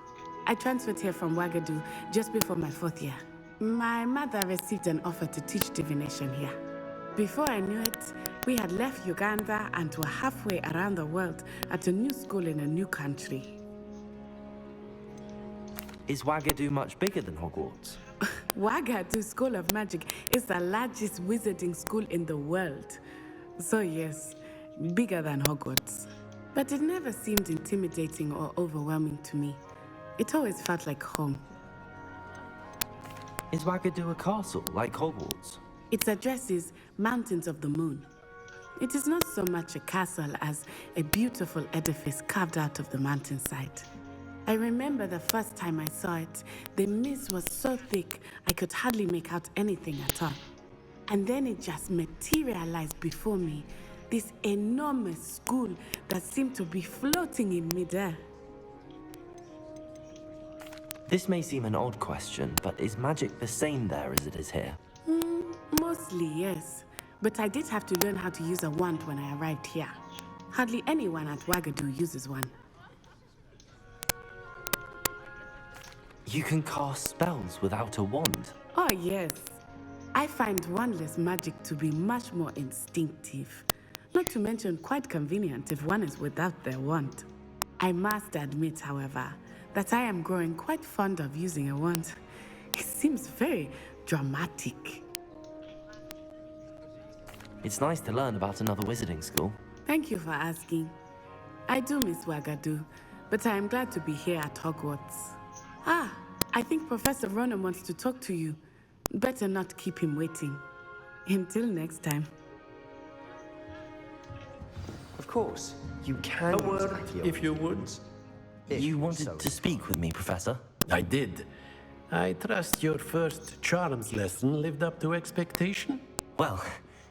I transferred here from Ouagadougou just before my 4th year. My mother received an offer to teach divination here. Before I knew it, we had left Uganda and were halfway around the world at a new school in a new country. Is Ouagadougou much bigger than Hogwarts? Ouagadougou School of Magic is the largest wizarding school in the world. So yes, bigger than Hogwarts. But it never seemed intimidating or overwhelming to me. It always felt like home. Is Ouagadougou a castle, like Hogwarts? Its address is Mountains of the Moon. It is not so much a castle as a beautiful edifice carved out of the mountainside. I remember the first time I saw it, the mist was so thick I could hardly make out anything at all. And then it just materialized before me, this enormous school that seemed to be floating in midair. This may seem an odd question, but is magic the same there as it is here? Mostly, yes. But I did have to learn how to use a wand when I arrived here. Hardly anyone at Ouagadougou uses one. You can cast spells without a wand? Oh, yes. I find wandless magic to be much more instinctive. Not to mention quite convenient if one is without their wand. I must admit, however, that I am growing quite fond of using a wand. It seems very dramatic. It's nice to learn about another wizarding school. Thank you for asking. I do miss Wagadu, but I am glad to be here at Hogwarts. Ah, I think Professor Ronan wants to talk to you. Better not keep him waiting. Until next time. Of course, you can. A word, if you would. You wanted to speak with me, Professor? I did. I trust your first charms lesson lived up to expectation? Well,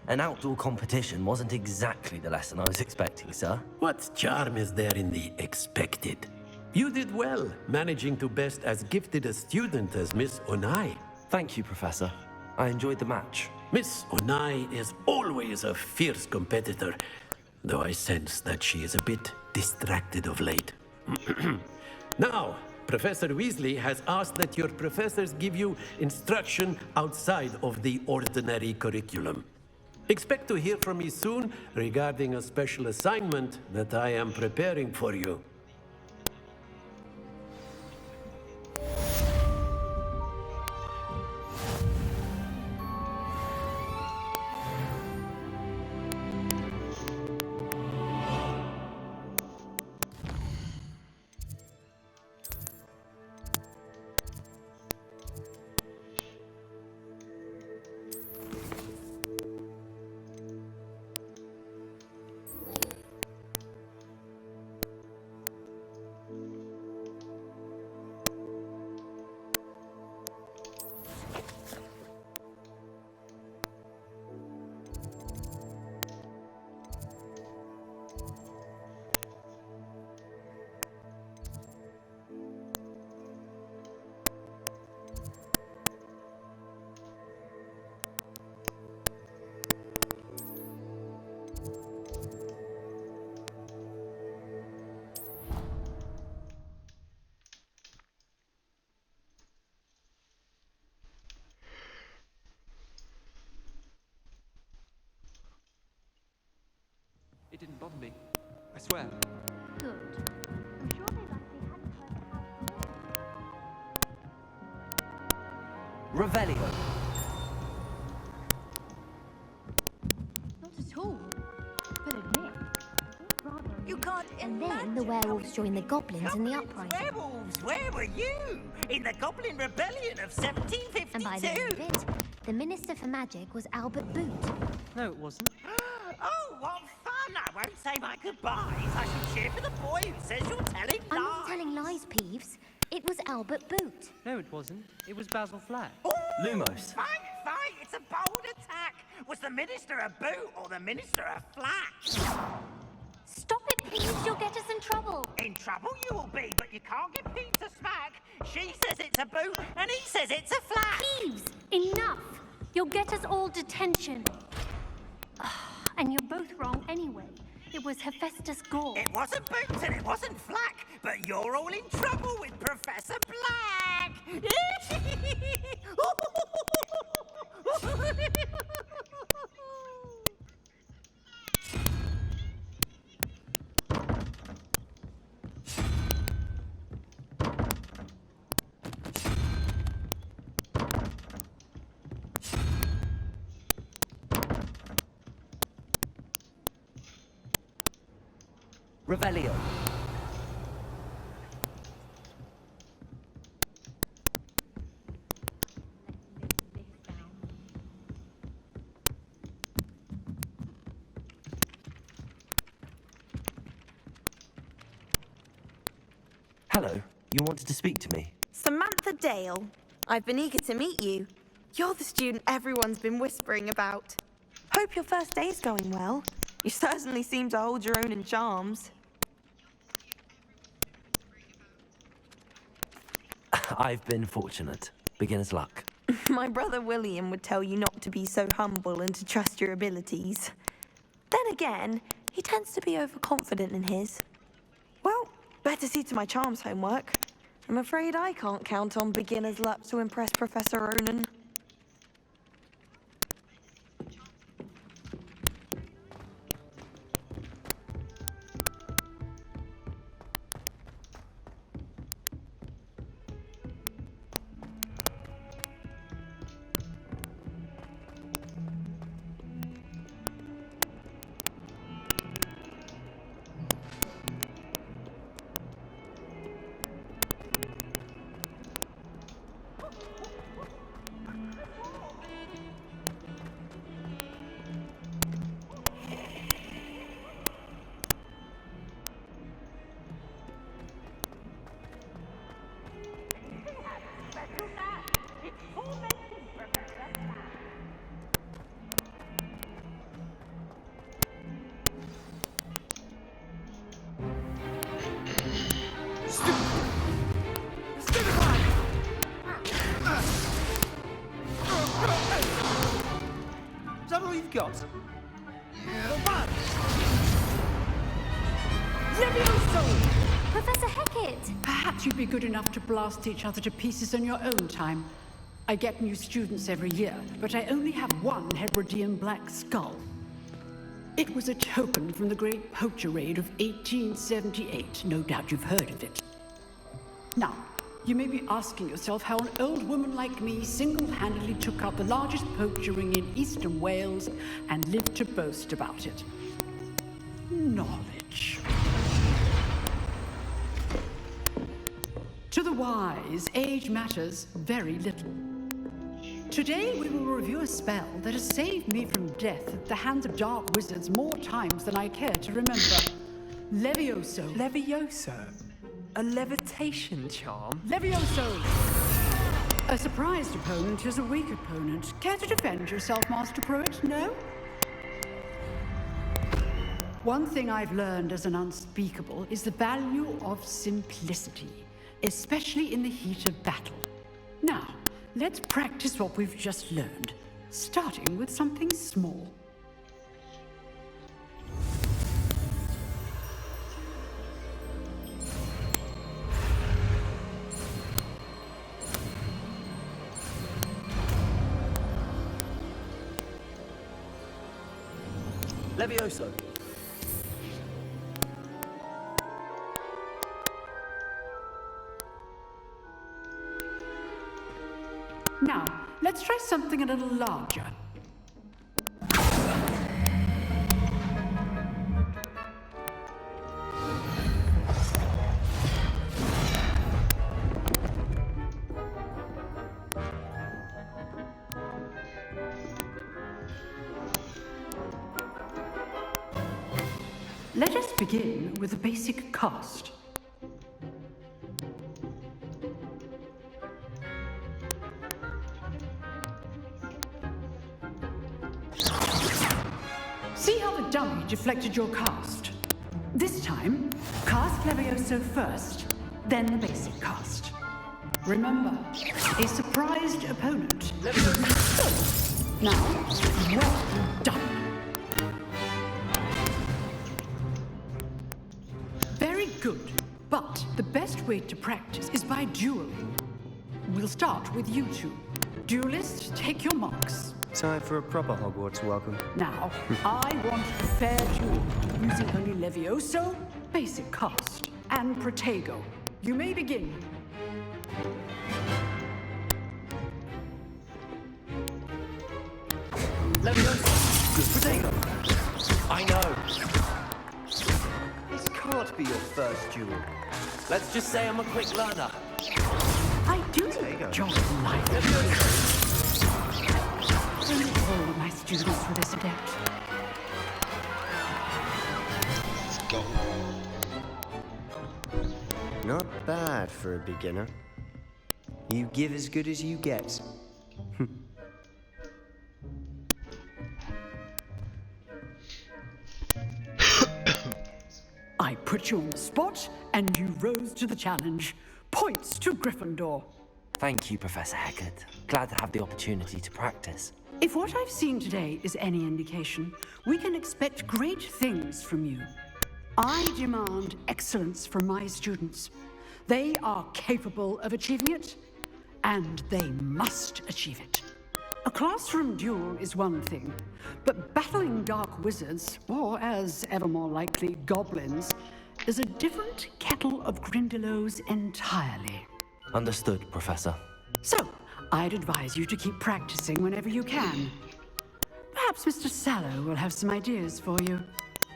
an outdoor competition wasn't exactly the lesson I was expecting, sir. What charm is there in the expected? You did well, managing to best as gifted a student as Miss Onai. Thank you, Professor. I enjoyed the match. Miss Onai is always a fierce competitor, though I sense that she is a bit distracted of late. Now, Professor Weasley has asked that your professors give you instruction outside of the ordinary curriculum. Expect to hear from me soon regarding a special assignment that I am preparing for you. It didn't bother me. I swear. Good. I'm sure they likely hadn't heard the Revelio. Not at all. But admit, rather. You can't And then the werewolves joined the goblins in the uprising. Werewolves, where were you? In the Goblin Rebellion of 1752? And by the end of it, the Minister for Magic was Albert Boot. No, it wasn't. Oh, what fun! I won't say my goodbyes. I shall cheer for the boy who says you're telling lies. I'm not telling lies, Peeves. It was Albert Boot. No, it wasn't. It was Basil Flack. Lumos. Fine, fine. It's a bold attack. Was the Minister a boot or the Minister a flack? Stop it, Peeves. You'll get us in trouble. In trouble you will be, but you can't get Pete to smack. She says it's a boot, and he says it's a flack. Peeves, enough. You'll get us all detention. And you're both wrong anyway. It was Hephaestus Gore. It wasn't Boots and it wasn't Flack, but you're all in trouble with Professor Black. Revelio. Hello, you wanted to speak to me? Samantha Dale. I've been eager to meet you. You're the student everyone's been whispering about. Hope your first day's going well. You certainly seem to hold your own in charms. I've been fortunate. Beginner's luck. My brother William would tell you not to be so humble and to trust your abilities. Then again, he tends to be overconfident in his. Well, better see to my charms homework. I'm afraid I can't count on beginner's luck to impress Professor Ronan. got? Levioso! Professor Hackett! Perhaps you'd be good enough to blast each other to pieces on your own time. I get new students every year, but I only have one Hebridean black skull. It was a token from the Great Poacher Raid of 1878. No doubt you've heard of it. Now, you may be asking yourself how an old woman like me single-handedly took out the largest poacher ring in eastern Wales and lived to boast about it. Knowledge. To the wise, age matters very little. Today we will review a spell that has saved me from death at the hands of dark wizards more times than I care to remember. Levioso. Levioso? A levitation charm? Levioso! A surprised opponent is a weak opponent. Care to defend yourself, Master Pruitt? No? One thing I've learned as an unspeakable is the value of simplicity, especially in the heat of battle. Now, let's practice what we've just learned, starting with something small. Levioso. Now, let's try something a little larger. Let us begin with a basic cast. See how the dummy deflected your cast? This time, cast Levioso first, then the basic cast. Remember, a surprised opponent. Now, well done. Very good, but the best way to practice is by dueling. We'll start with you two. Duelists, take your marks. Time for a proper Hogwarts welcome. Now, I want a fair duel, using only Levioso, basic cast, and Protego. You may begin. Levioso! Protego! I know! This can't be your first duel. Let's just say I'm a quick learner. I do enjoy life. Thank all of my students for this adept. Let's go. Not bad for a beginner. You give as good as you get. I put you on the spot, and you rose to the challenge. Points to Gryffindor. Thank you, Professor Hackett. Glad to have the opportunity to practice. If what I've seen today is any indication, we can expect great things from you. I demand excellence from my students. They are capable of achieving it, and they must achieve it. A classroom duel is one thing, but battling dark wizards, or as ever more likely, goblins, is a different kettle of Grindylows entirely. Understood, Professor. So, I'd advise you to keep practicing whenever you can. Perhaps Mr. Sallow will have some ideas for you.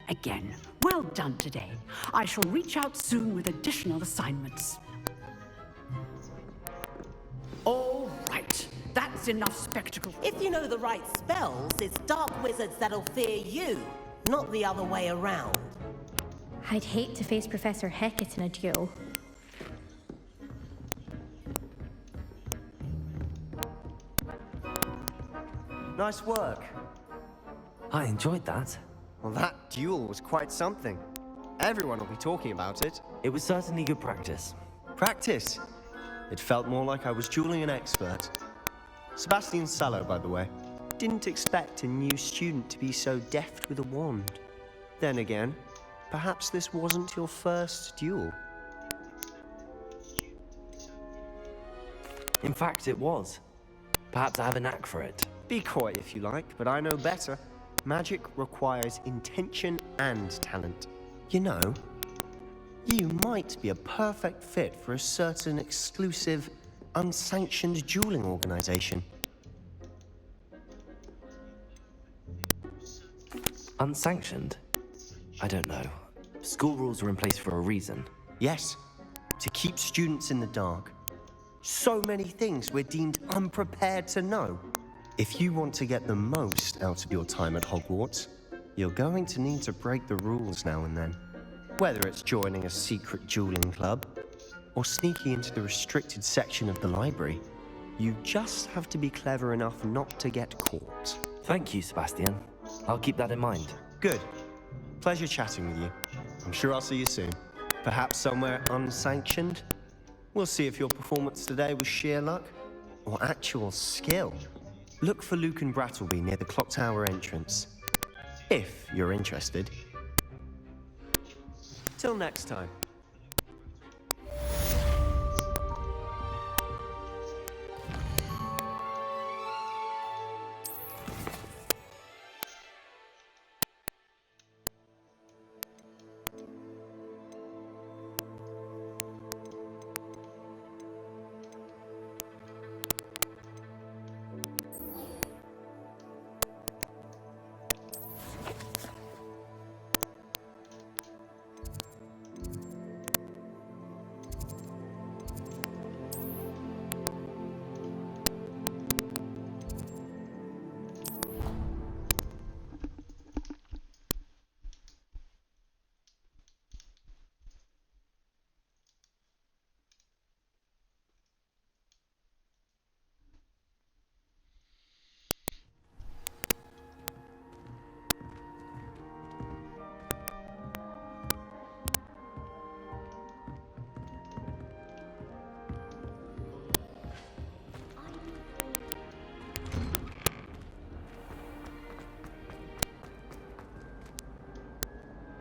Again, well done today. I shall reach out soon with additional assignments. All right, that's enough spectacle. If you know the right spells, it's dark wizards that'll fear you, not the other way around. I'd hate to face Professor Hackett in a duel. Nice work. I enjoyed that. Well, that duel was quite something. Everyone will be talking about it. It was certainly good practice. Practice? It felt more like I was dueling an expert. Sebastian Sallow, by the way. didn't expect a new student to be so deft with a wand. Then again, perhaps this wasn't your first duel. In fact, it was. Perhaps I have a knack for it. Be coy if you like, but I know better. Magic requires intention and talent. You know, you might be a perfect fit for a certain exclusive, unsanctioned dueling organization. Unsanctioned? I don't know. School rules are in place for a reason. Yes, to keep students in the dark. So many things we're deemed unprepared to know. If you want to get the most out of your time at Hogwarts, you're going to need to break the rules now and then. Whether it's joining a secret dueling club, or sneaking into the restricted section of the library, you just have to be clever enough not to get caught. Thank you, Sebastian. I'll keep that in mind. Good. Pleasure chatting with you. I'm sure I'll see you soon. Perhaps somewhere unsanctioned? We'll see if your performance today was sheer luck or actual skill. Look for Luke and Brattleby near the clock tower entrance, if you're interested. Till next time.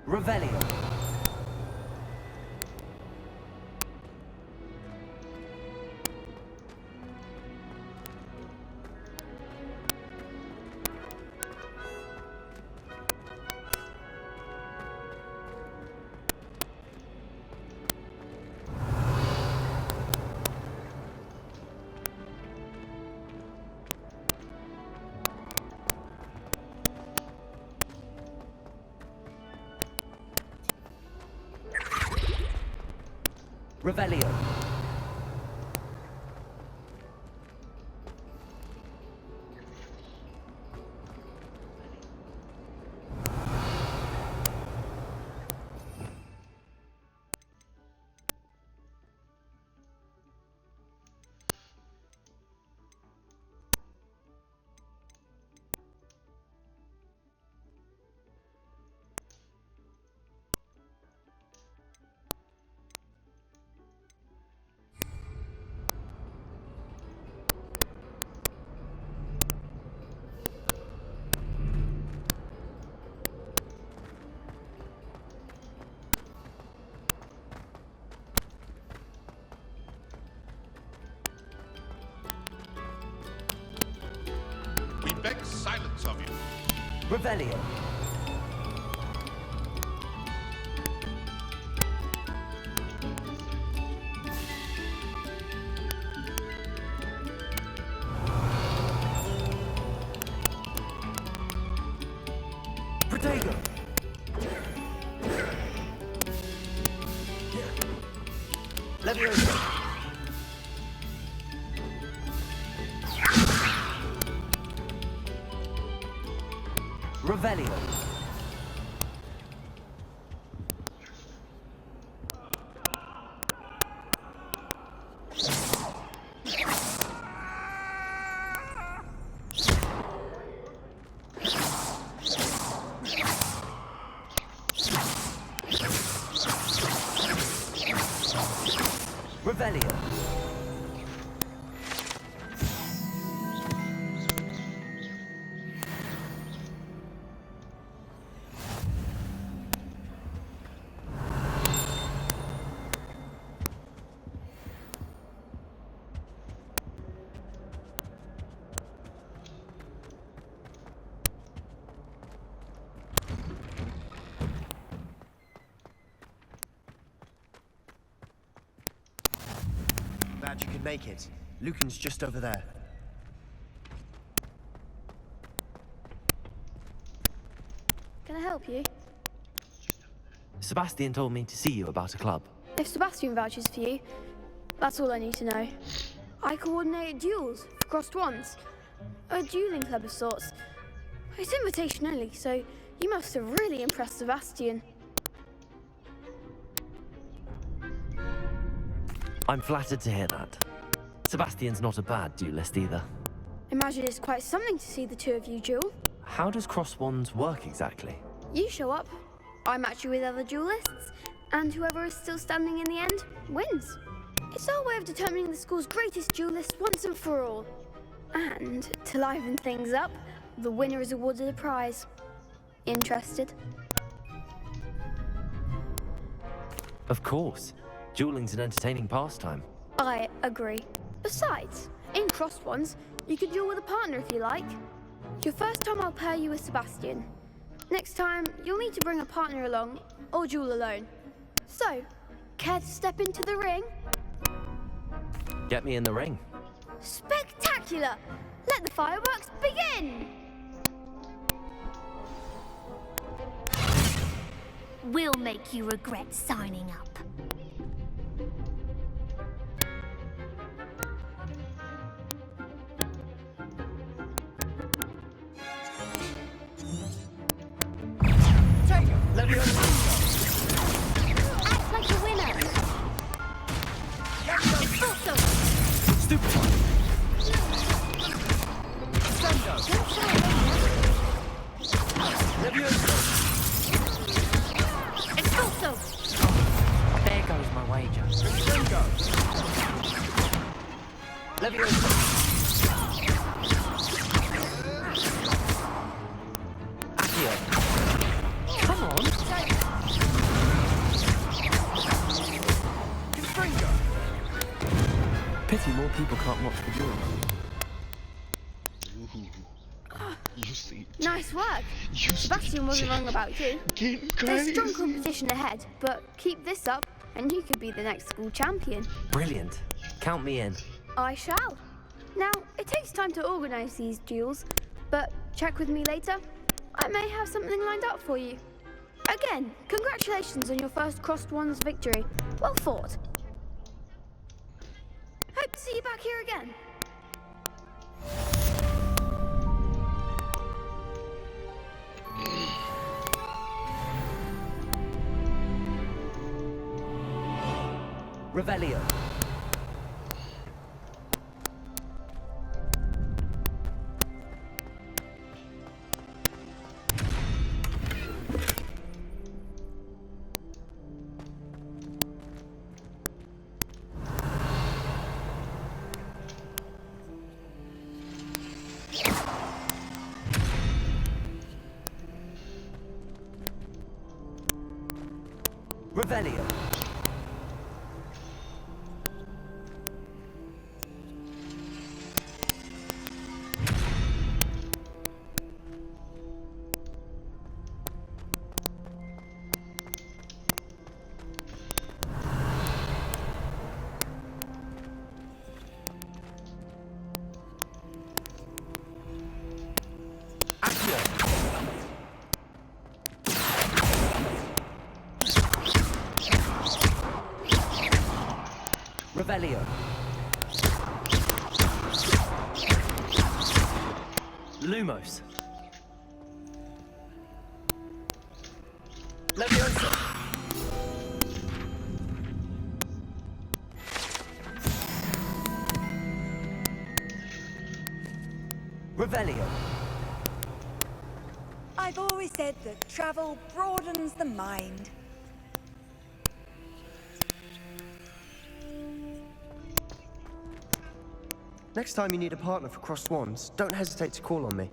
Revelio. Revelio. Beg silence of you. Revelio. Protego. Leviosa. Revelio. Revelio. make it. Lucan's just over there. Can I help you? Sebastian told me to see you about a club. If Sebastian vouches for you, that's all I need to know. I coordinate duels for crossed wands. A dueling club of sorts. It's invitation only, so you must have really impressed Sebastian. I'm flattered to hear that. Sebastian's not a bad duelist either. Imagine it's quite something to see the two of you duel. How does cross wands work exactly? You show up, I match you with other duelists, and whoever is still standing in the end wins. It's our way of determining the school's greatest duelist once and for all. And to liven things up, the winner is awarded a prize. Interested? Of course. Dueling's an entertaining pastime. I agree. Besides, in crossed ones, you can duel with a partner if you like. Your first time I'll pair you with Sebastian. Next time, you'll need to bring a partner along, or duel alone. So, care to step into the ring? Get me in the ring. Spectacular! Let the fireworks begin! We'll make you regret signing up. Let me on. Act like a winner. Expulso. Stupid one. Expulso. There goes my wager. Come on. Pity more people can't watch the duel. You see. Nice work. You Sebastian wasn't wrong about you. Getting There's strong crazy. competition ahead, but keep this up and you could be the next school champion. Brilliant. Count me in. I shall. Now, it takes time to organise these duels, but check with me later. I may have something lined up for you. Again, congratulations on your first crossed wands victory. Well fought. Hope to see you back here again. Revelio. Revelio. Revelio. Lumos. Leviosa. Revelio. I've always said that travel broadens the mind. Next time you need a partner for crossed wands, don't hesitate to call on me.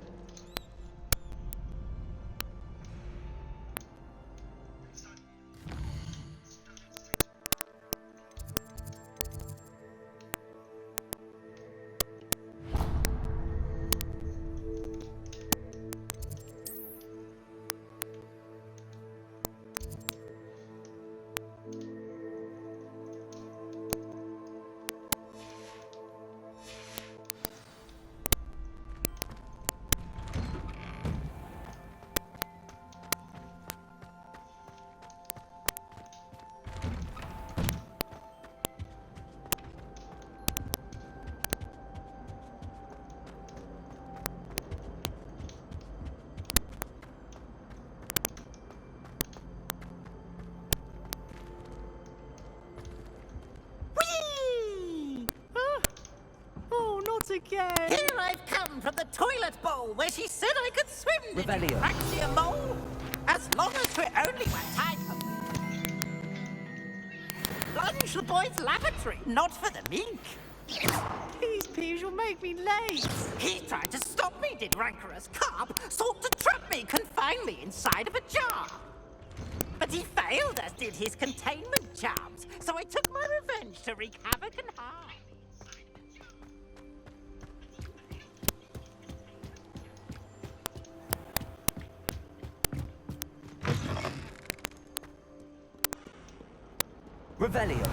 again! Here I've come from the toilet bowl where she said I could swim. Did you Revelio. fancy a mole? As long as we're only one time. Plunge the boy's lavatory, not for the meek. Please, please, you'll make me late. He tried to stop me, did rancorous carp. Sought to trap me, confine me inside of a jar. But he failed, as did his containment charms. So I took my revenge to wreak havoc and harm. Revelio.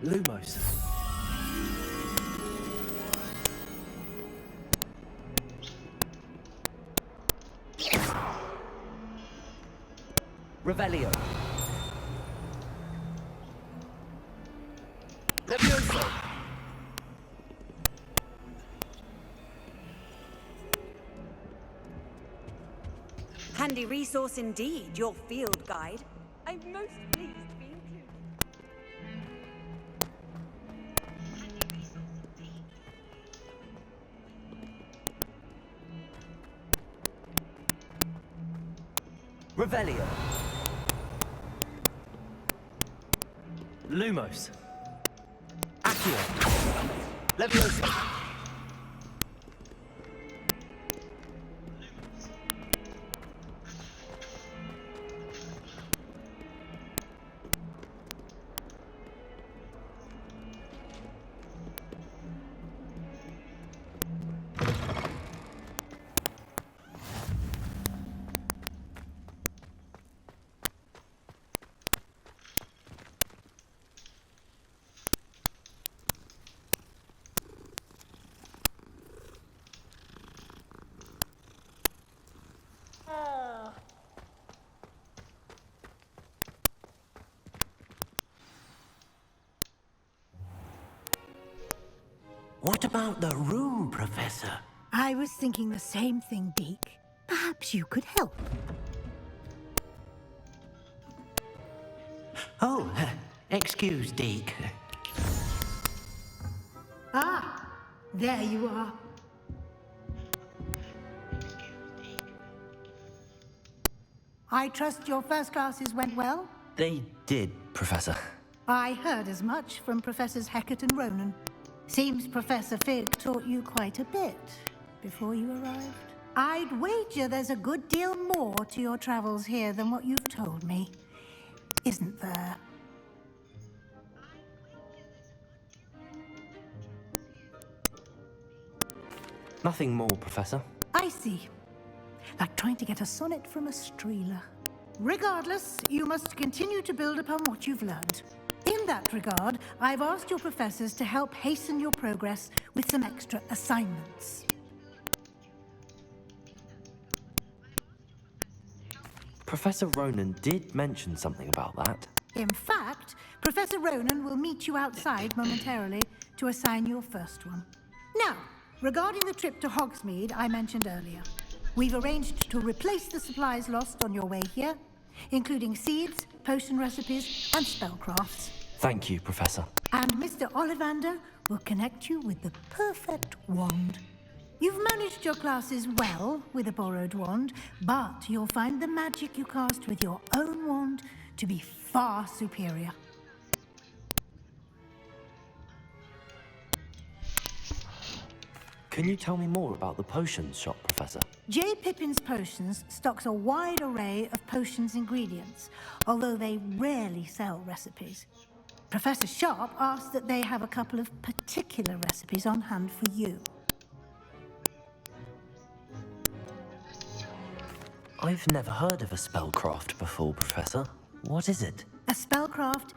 Lumos. Revelio. Levioso. Handy resource indeed, your field guide. I'm most pleased being included. Revelio. Lumos. Accio. Levioso. What about the room, Professor? I was thinking the same thing, Deke. Perhaps you could help. Oh, excuse, Deke. Ah, there you are. I trust your first classes went well? They did, Professor. I heard as much from Professors Hecat and Ronan. Seems Professor Fig taught you quite a bit before you arrived. I'd wager there's a good deal more to your travels here than what you've told me. Isn't there? Nothing more, Professor. I see. Like trying to get a sonnet from a streeler. Regardless, you must continue to build upon what you've learned. In that regard, I've asked your professors to help hasten your progress with some extra assignments. Professor Ronan did mention something about that. In fact, Professor Ronan will meet you outside momentarily to assign your first one. Now, regarding the trip to Hogsmeade I mentioned earlier, we've arranged to replace the supplies lost on your way here, including seeds, potion recipes, and spellcrafts. Thank you, Professor. And Mr. Ollivander will connect you with the perfect wand. You've managed your classes well with a borrowed wand, but you'll find the magic you cast with your own wand to be far superior. Can you tell me more about the potions shop, Professor? J. Pippin's Potions stocks a wide array of potions ingredients, although they rarely sell recipes. Professor Sharp asked that they have a couple of particular recipes on hand for you. I've never heard of a spellcraft before, Professor. What is it? A spellcraft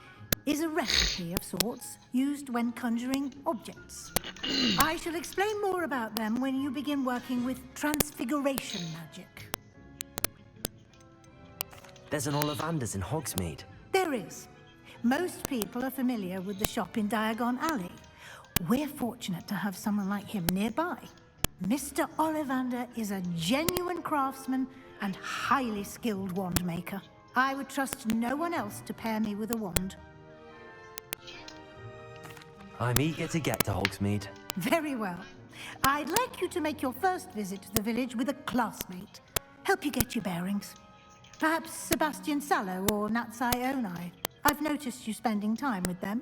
is a recipe of sorts used when conjuring objects. I shall explain more about them when you begin working with transfiguration magic. There's an Ollivander's in Hogsmeade. There is. Most people are familiar with the shop in Diagon Alley. We're fortunate to have someone like him nearby. Mr. Ollivander is a genuine craftsman and highly skilled wand maker. I would trust no one else to pair me with a wand. I'm eager to get to Hogsmeade. Very well. I'd like you to make your first visit to the village with a classmate. Help you get your bearings. Perhaps Sebastian Sallow or Natsai Onai. I've noticed you spending time with them.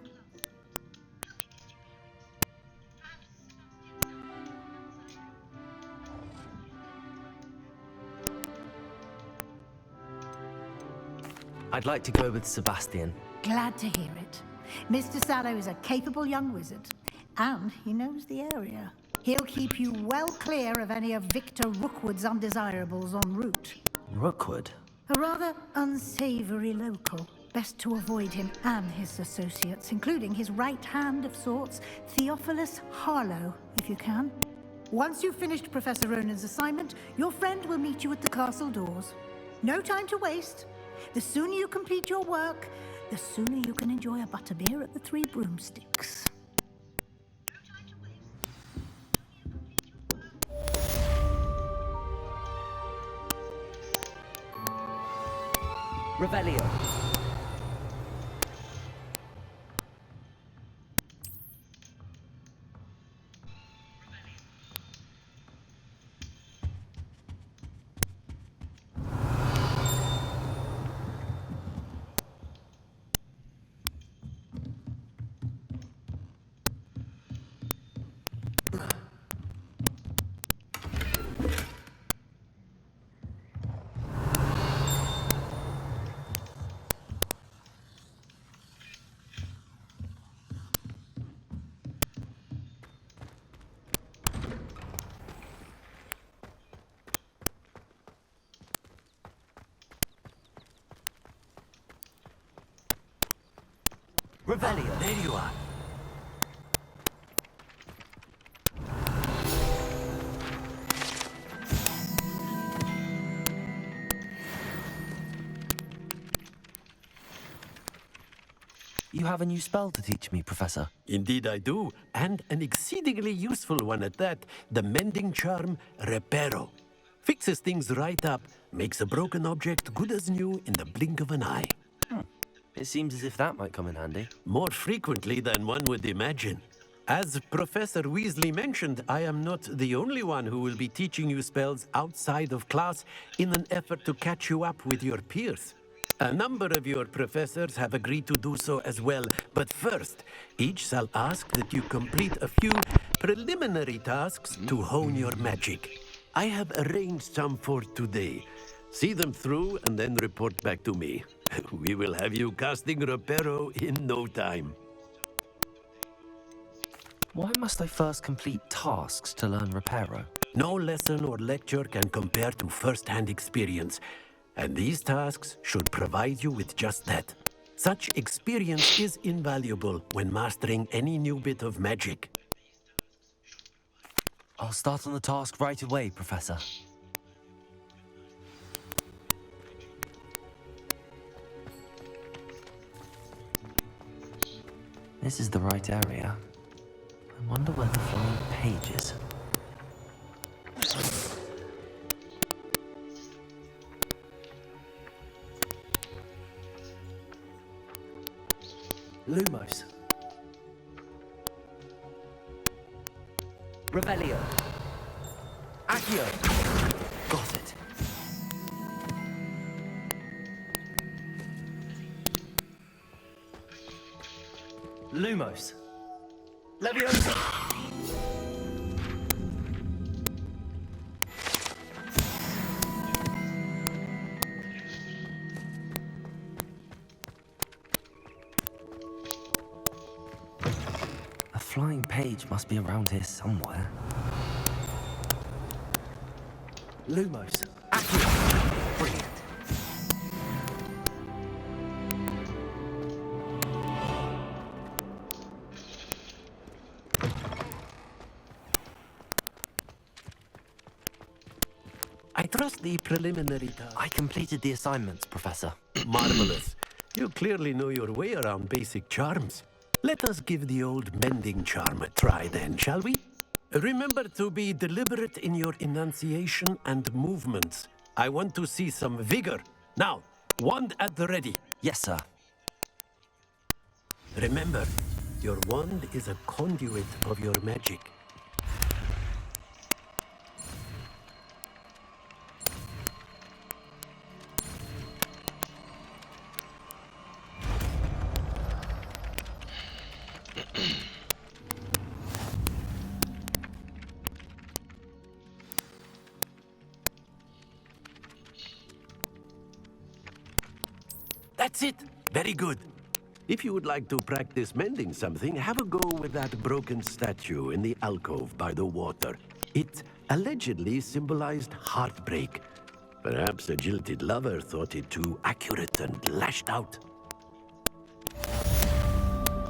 I'd like to go with Sebastian. Glad to hear it. Mr. Sallow is a capable young wizard, and he knows the area. He'll keep you well clear of any of Victor Rookwood's undesirables en route. Rookwood? A rather unsavory local. Best to avoid him and his associates, including his right hand of sorts, Theophilus Harlow, if you can. Once you've finished Professor Ronan's assignment, your friend will meet you at the castle doors. No time to waste. The sooner you complete your work, the sooner you can enjoy a butterbeer at the Three Broomsticks. Revelio. Revelio. There you are. You have a new spell to teach me, Professor. Indeed I do, and an exceedingly useful one at that. The mending charm, Reparo. Fixes things right up, makes a broken object good as new in the blink of an eye. It seems as if that might come in handy. More frequently than one would imagine. As Professor Weasley mentioned, I am not the only one who will be teaching you spells outside of class in an effort to catch you up with your peers. A number of your professors have agreed to do so as well, but first, each shall ask that you complete a few preliminary tasks to hone your magic. I have arranged some for today. See them through and then report back to me. We will have you casting Reparo in no time. Why must I first complete tasks to learn Reparo? No lesson or lecture can compare to first-hand experience, and these tasks should provide you with just that. Such experience is invaluable when mastering any new bit of magic. I'll start on the task right away, Professor. This is the right area. I wonder where the flying page is. Lumos. Revelio. Accio. Got it. Lumos. Leviosa. A flying page must be around here somewhere. Lumos. Accio. Brilliant. I trust the preliminary task. I completed the assignments, Professor. Marvelous. You clearly know your way around basic charms. Let us give the old mending charm a try then, shall we? Remember to be deliberate in your enunciation and movements. I want to see some vigor. Now, wand at the ready. Yes, sir. Remember, your wand is a conduit of your magic. That's it. Very good. If you would like to practice mending something, have a go with that broken statue in the alcove by the water. It allegedly symbolized heartbreak. Perhaps a jilted lover thought it too accurate and lashed out.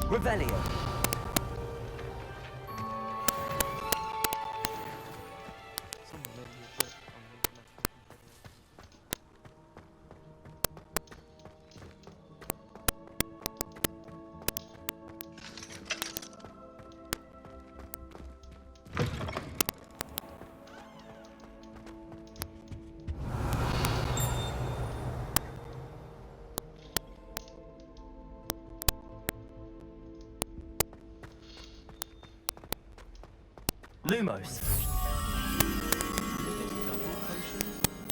Revelio. Lumos.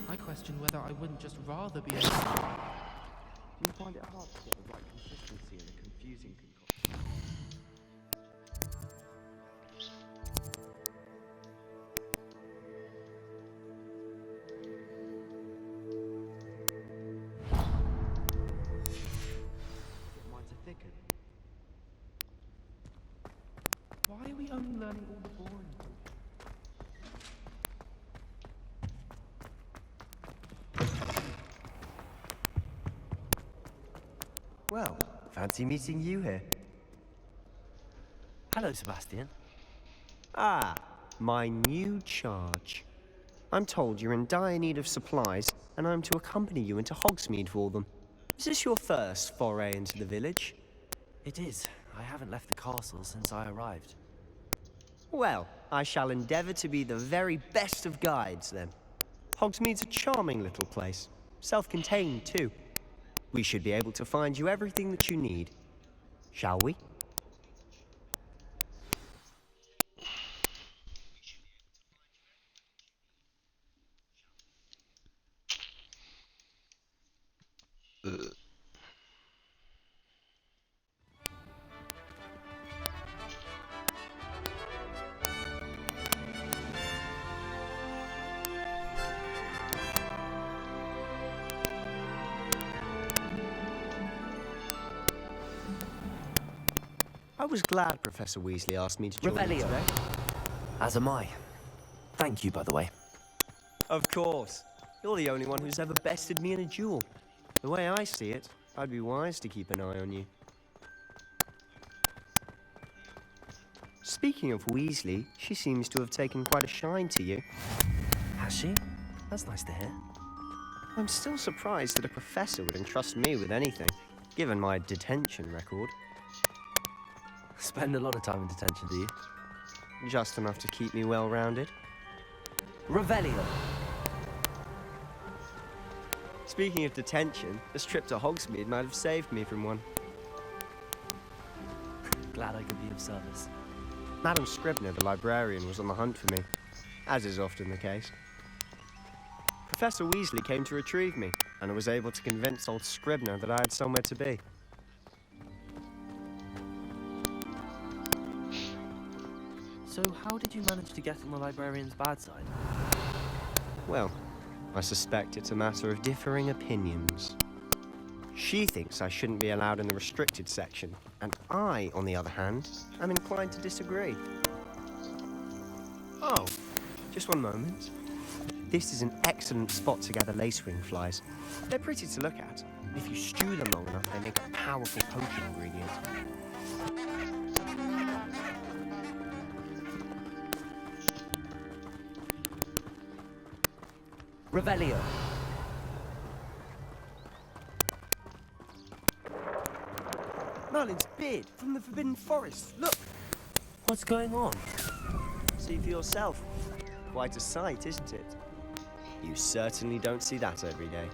I question whether I wouldn't just rather be a... You find it hard to get the right consistency in a confusing concoction. Get mine to thicken. Why are we only learning all the boring stuff? Well, fancy meeting you here. Hello, Sebastian. Ah, my new charge. I'm told you're in dire need of supplies, and I'm to accompany you into Hogsmeade for them. Is this your first foray into the village? It is. I haven't left the castle since I arrived. Well, I shall endeavour to be the very best of guides, then. Hogsmeade's a charming little place. Self-contained, too. We should be able to find you everything that you need. Shall we? I was glad Professor Weasley asked me to join you today. As am I. Thank you, by the way. Of course. You're the only one who's ever bested me in a duel. The way I see it, I'd be wise to keep an eye on you. Speaking of Weasley, she seems to have taken quite a shine to you. Has she? That's nice to hear. I'm still surprised that a professor would entrust me with anything, given my detention record. Spend a lot of time in detention, do you? Just enough to keep me well-rounded. Revelio. Speaking of detention, this trip to Hogsmeade might have saved me from one. Glad I could be of service. Madam Scribner, the librarian, was on the hunt for me, as is often the case. Professor Weasley came to retrieve me, and I was able to convince old Scribner that I had somewhere to be. So how did you manage to get on the librarian's bad side? Well, I suspect it's a matter of differing opinions. She thinks I shouldn't be allowed in the restricted section, and I, on the other hand, am inclined to disagree. Oh, just one moment. This is an excellent spot to gather lacewing flies. They're pretty to look at. If you stew them long enough, they make a powerful potion ingredient. Revelio. Merlin's beard from the Forbidden Forest. Look! What's going on? see for yourself. Quite a sight, isn't it? You certainly don't see that every day.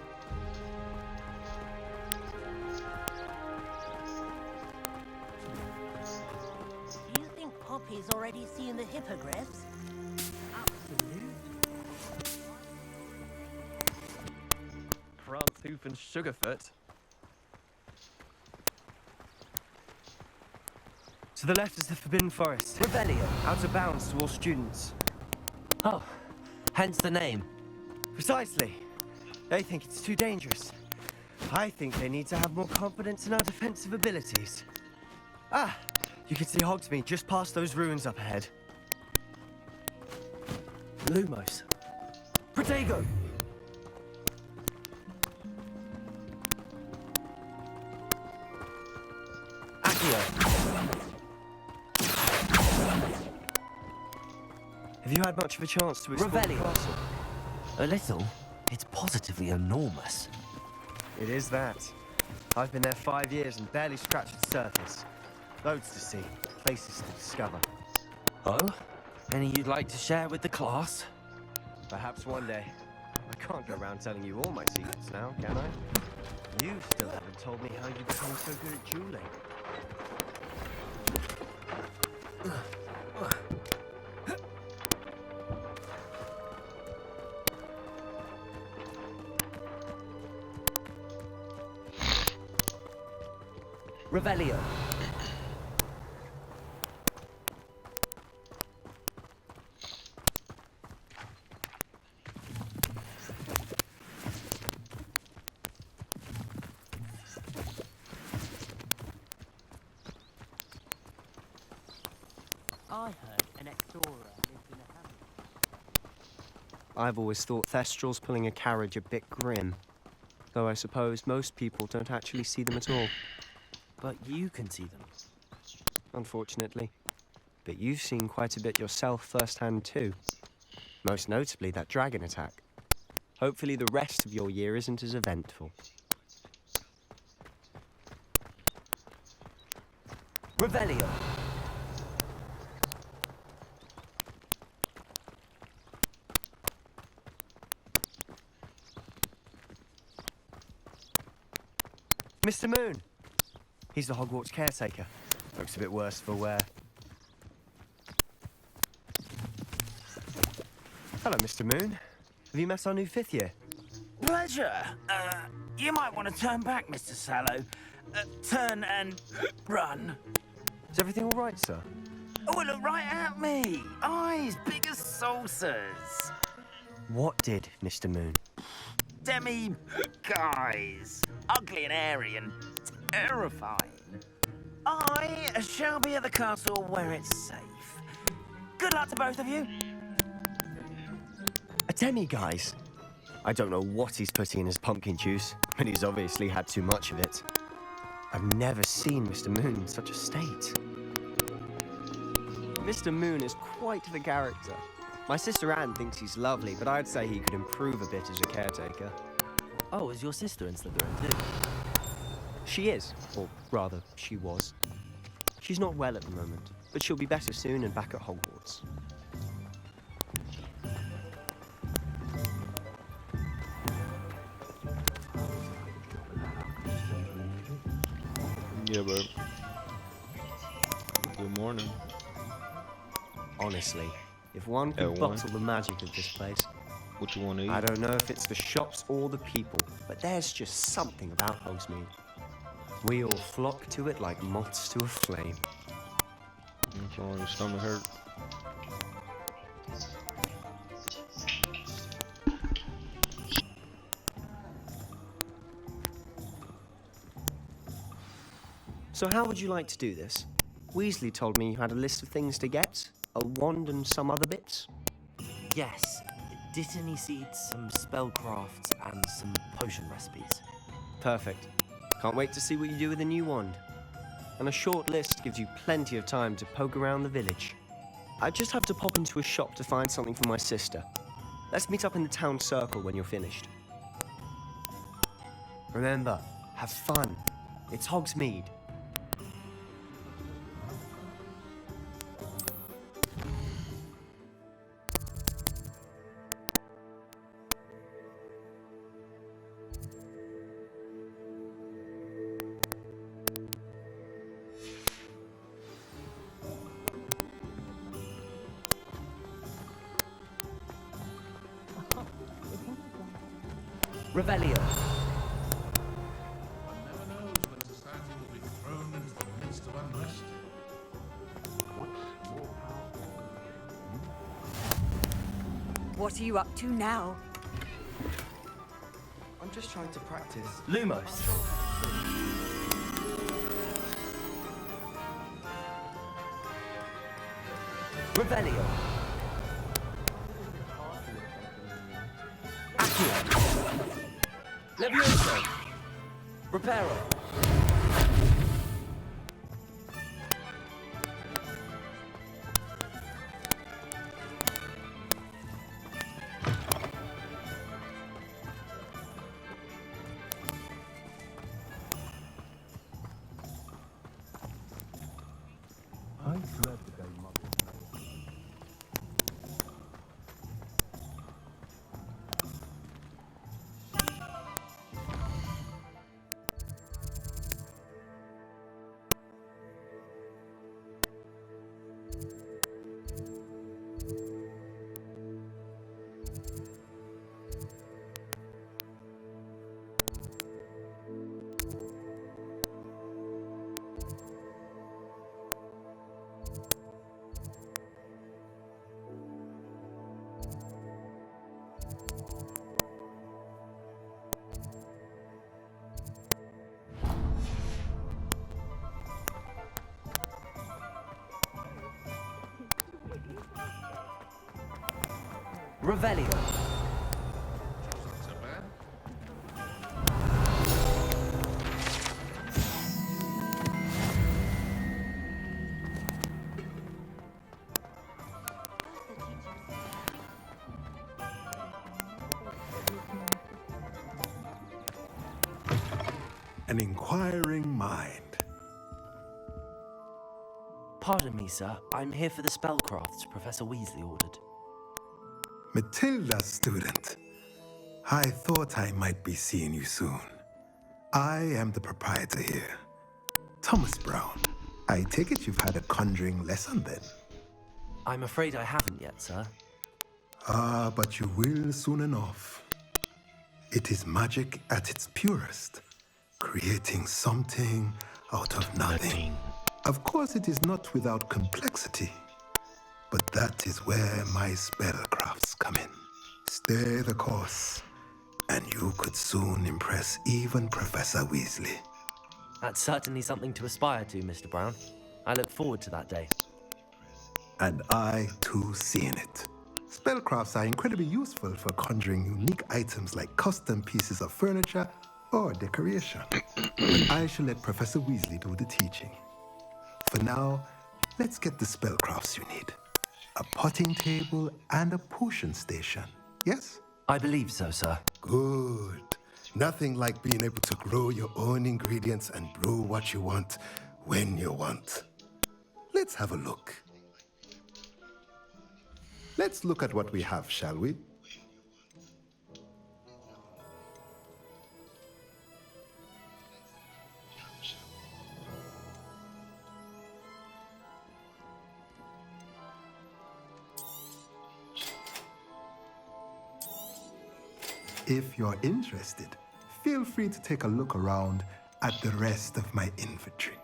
Do you think Poppy's already seen the hippogriffs? Absolutely. Tooth and Sugarfoot. To the left is the Forbidden Forest. Rebellion. Out of bounds to all students. Oh, hence the name. Precisely. They think it's too dangerous. I think they need to have more confidence in our defensive abilities. Ah, you can see Hogsmeade just past those ruins up ahead. Lumos. Protego! Have you had much of a chance to explore the Revelio. castle? A little. It's positively enormous. It is that. I've been there 5 years and barely scratched the surface. Loads to see, places to discover. Oh? Any you'd like to share with the class? Perhaps one day. I can't go around telling you all my secrets now, can I? You still haven't told me how you became so good at dueling. Revelio. I heard an explorer lived in a hamlet. I've always thought Thestrals pulling a carriage a bit grim. Though I suppose most people don't actually see them at all. But you can see them. Unfortunately. But you've seen quite a bit yourself firsthand too. Most notably that dragon attack. Hopefully the rest of your year isn't as eventful. Revelio. Mr. Moon! He's the Hogwarts caretaker. Looks a bit worse for wear. Hello, Mr. Moon. Have you met our new 5th year? Pleasure. You might want to turn back, Mr. Sallow. Turn and run. Is everything all right, sir? Oh, look right at me. Eyes big as saucers. What did, Mr. Moon? Demi guys. Ugly and airy and terrifying. I shall be at the castle where it's safe. Good luck to both of you. A demi-guise? I don't know what he's putting in his pumpkin juice, but he's obviously had too much of it. I've never seen Mr. Moon in such a state. Mr. Moon is quite the character. My sister Anne thinks he's lovely, but I'd say he could improve a bit as a caretaker. Oh, is your sister in Slytherin too? She is, or rather, she was. She's not well at the moment, but she'll be better soon and back at Hogwarts. Yeah, bro. Good morning. Honestly, if one could bottle the magic of this place. What you want to eat? I don't know if it's the shops or the people, but there's just something about Hogsmeade. We all flock to it like moths to a flame. What's wrong? Your stomach hurt? So how would you like to do this? Weasley told me you had a list of things to get, a wand and some other bits. Yes. Dittany seeds, some spellcrafts, and some potion recipes. Perfect. Can't wait to see what you do with the new wand. And a short list gives you plenty of time to poke around the village. I just have to pop into a shop to find something for my sister. Let's meet up in the town circle when you're finished. Remember, have fun. It's Hogsmeade. Revelio. One never knows when society will be thrown into the midst of unrest. What are you up to now? I'm just trying to practice. Lumos. Revelio. Accio. Levioso. Reparo. Revelio. Not so bad. An inquiring mind. Pardon me, sir. I'm here for the spellcrafts Professor Weasley ordered. Matilda, student. I thought I might be seeing you soon. I am the proprietor here, Thomas Brown. I take it you've had a conjuring lesson then? I'm afraid I haven't yet, sir. Ah, but you will soon enough. It is magic at its purest, creating something out of nothing. Of course, it is not without complexity, but that is where my spellcrafts come in. Stay the course, and you could soon impress even Professor Weasley. That's certainly something to aspire to, Mr. Brown. I look forward to that day. And I, too, seeing it. Spellcrafts are incredibly useful for conjuring unique items like custom pieces of furniture or decoration. But I shall let Professor Weasley do the teaching. For now, let's get the spellcrafts you need. A potting table and a potion station, yes? I believe so, sir. Good. Nothing like being able to grow your own ingredients and brew what you want when you want. Let's have a look. Let's look at what we have, shall we? If you're interested, feel free to take a look around at the rest of my inventory.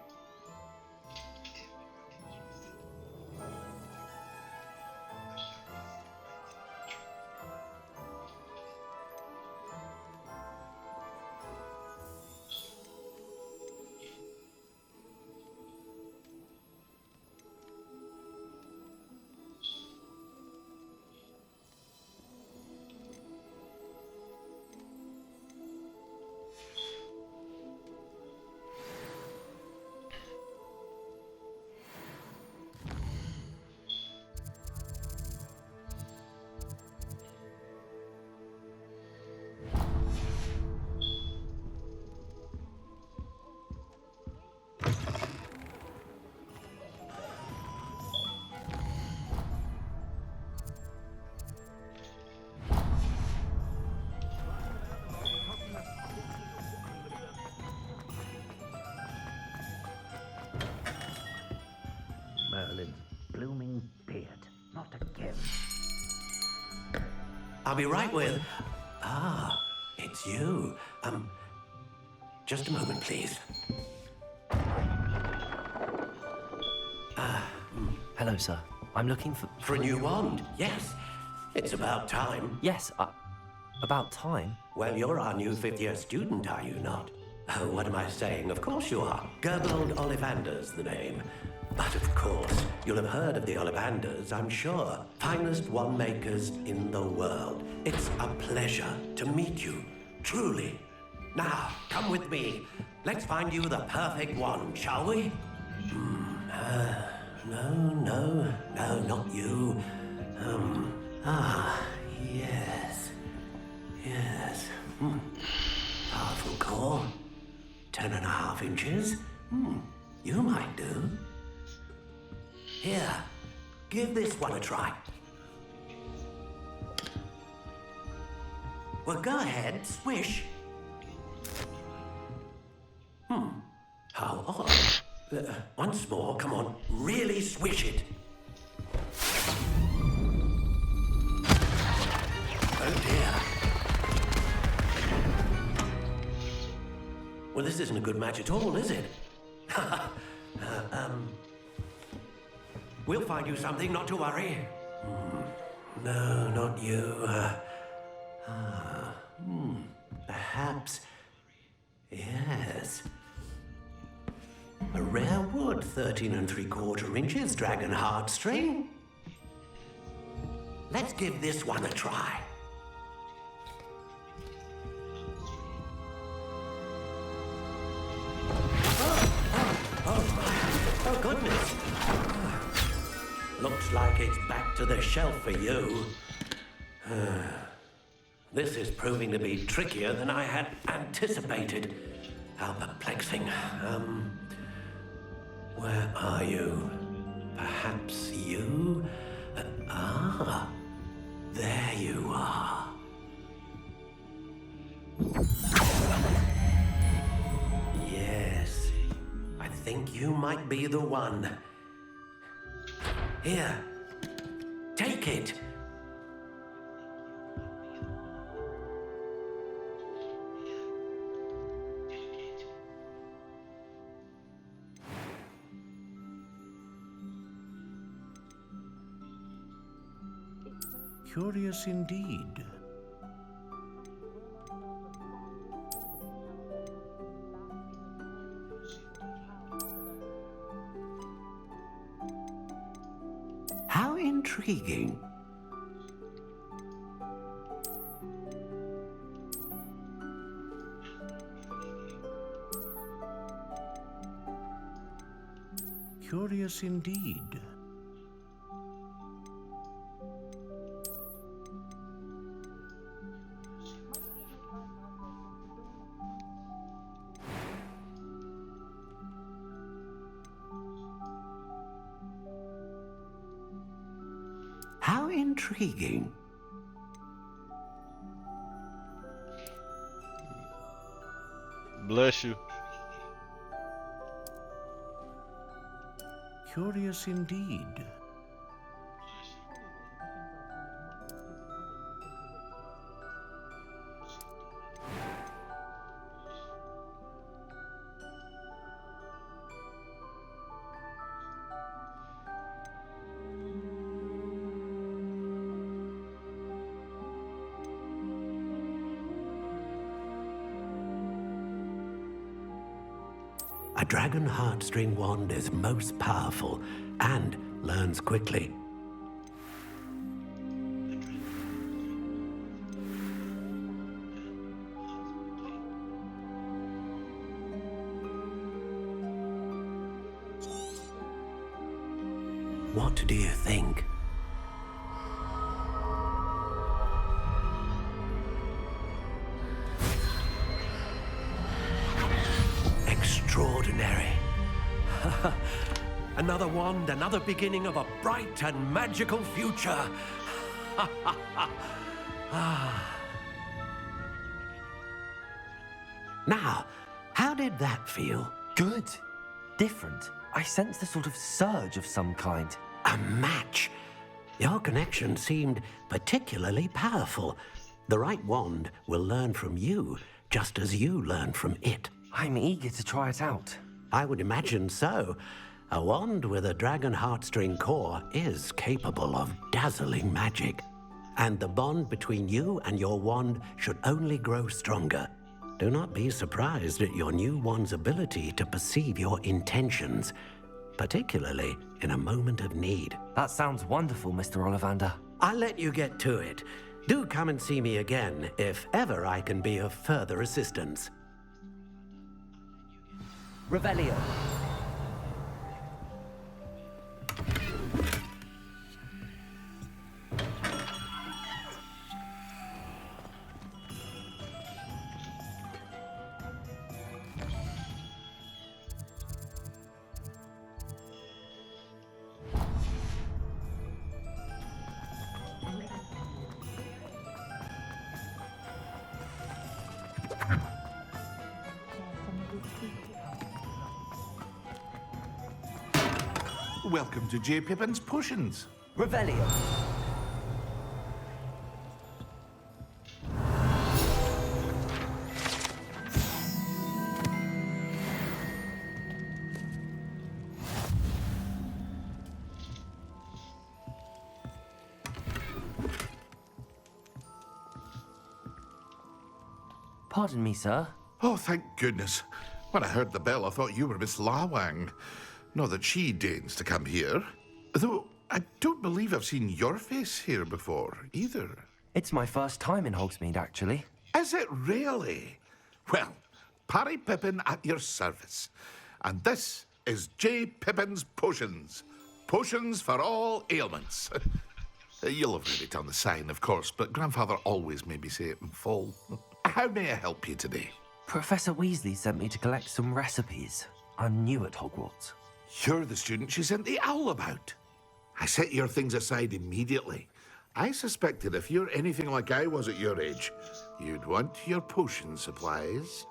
Merlin's blooming beard. Not again. I'll be right with... Ah, it's it's you. Just a moment, please. Hello, sir. I'm looking for... For a new wand? Yes. It's about time. Yes, about time? Well, you're our new fifth-year student, are you not? Oh, what am I saying? Of course you are. Gerbold Ollivander's the name. But of course, you'll have heard of the Ollivanders, I'm sure. Finest wand makers in the world. It's a pleasure to meet you, truly. Now, come with me. Let's find you the perfect wand, shall we? No, not you. Yes. Powerful core. 10.5 inches. You might do. Here, give this one a try. Well, go ahead, swish. How odd. Once more, come on, really swish it. Oh dear. Well, this isn't a good match at all, is it? We'll find you something, not to worry. No, not you. Perhaps. Yes. A rare wood, 13 3/4 inches, dragon heartstring. Let's give this one a try. Oh, goodness. Looks like it's back to the shelf for you. This is proving to be trickier than I had anticipated. How perplexing. Where are you? Perhaps you? There you are. Yes, I think you might be the one. Here, take it. Curious indeed. How intriguing. Curious indeed. How intriguing. Bless you. Curious indeed. A dragon heartstring wand is most powerful and learns quickly. What do you think? Extraordinary. Another wand, another beginning of a bright and magical future. Now, how did that feel? Good. Different. I sensed a sort of surge of some kind. A match. Your connection seemed particularly powerful. The right wand will learn from you, just as you learn from it. I'm eager to try it out. I would imagine so. A wand with a dragon heartstring core is capable of dazzling magic. And the bond between you and your wand should only grow stronger. Do not be surprised at your new wand's ability to perceive your intentions, particularly in a moment of need. That sounds wonderful, Mr. Ollivander. I'll let you get to it. Do come and see me again if ever I can be of further assistance. Revelio. Welcome to J. Pippin's Potions. Revelio. Pardon me, sir. Oh, thank goodness. When I heard the bell, I thought you were Miss Lawang. Not that she deigns to come here. Though I don't believe I've seen your face here before, either. It's my first time in Hogsmeade, actually. Is it really? Well, Parry Pippin at your service. And this is J. Pippin's Potions. Potions for all ailments. You'll have read it on the sign, of course, but Grandfather always made me say it in full. How may I help you today? Professor Weasley sent me to collect some recipes. I'm new at Hogwarts. You're the student she sent the owl about. I set your things aside immediately. I suspected if you're anything like I was at your age, you'd want your potion supplies.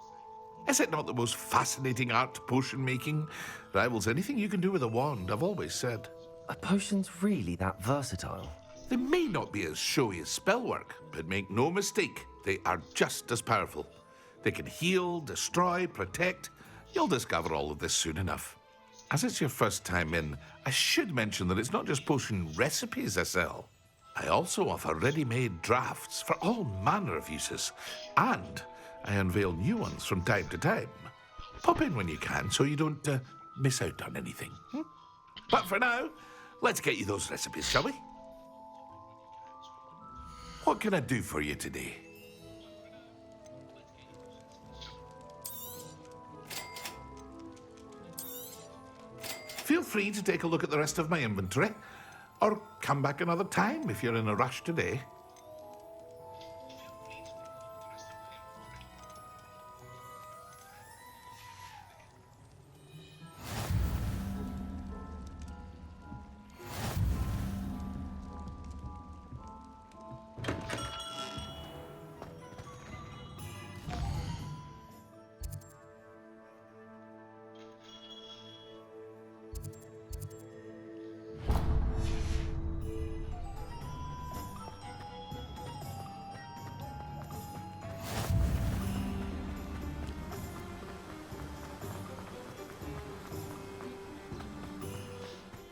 Is it not the most fascinating art, potion making? Rivals anything you can do with a wand, I've always said. Are potions really that versatile? They may not be as showy as spellwork, but make no mistake, they are just as powerful. They can heal, destroy, protect. You'll discover all of this soon enough. As it's your first time in, I should mention that it's not just potion recipes I sell. I also offer ready-made drafts for all manner of uses, and I unveil new ones from time to time. Pop in when you can so you don't miss out on anything. But for now, let's get you those recipes, shall we? What can I do for you today? Feel free to take a look at the rest of my inventory, or come back another time if you're in a rush today.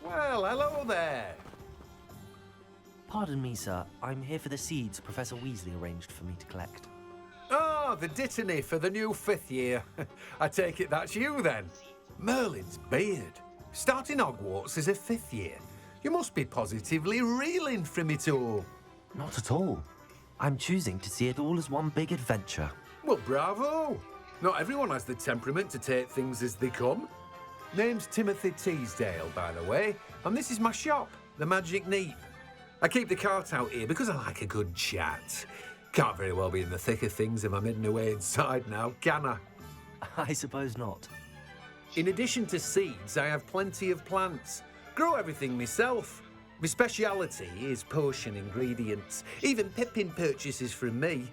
Well, hello there. Pardon me, sir. I'm here for the seeds Professor Weasley arranged for me to collect. Oh, the dittany for the new 5th year. I take it that's you, then. Merlin's beard. Starting Hogwarts as a 5th year. You must be positively reeling from it all. Not at all. I'm choosing to see it all as one big adventure. Well, bravo. Not everyone has the temperament to take things as they come. Name's Timothy Teasdale, by the way, and this is my shop, the Magic Neep. I keep the cart out here because I like a good chat. Can't very well be in the thick of things if I'm hidden away inside now, can I? I suppose not. In addition to seeds, I have plenty of plants. Grow everything myself. My speciality is potion ingredients. Even Pippin purchases from me.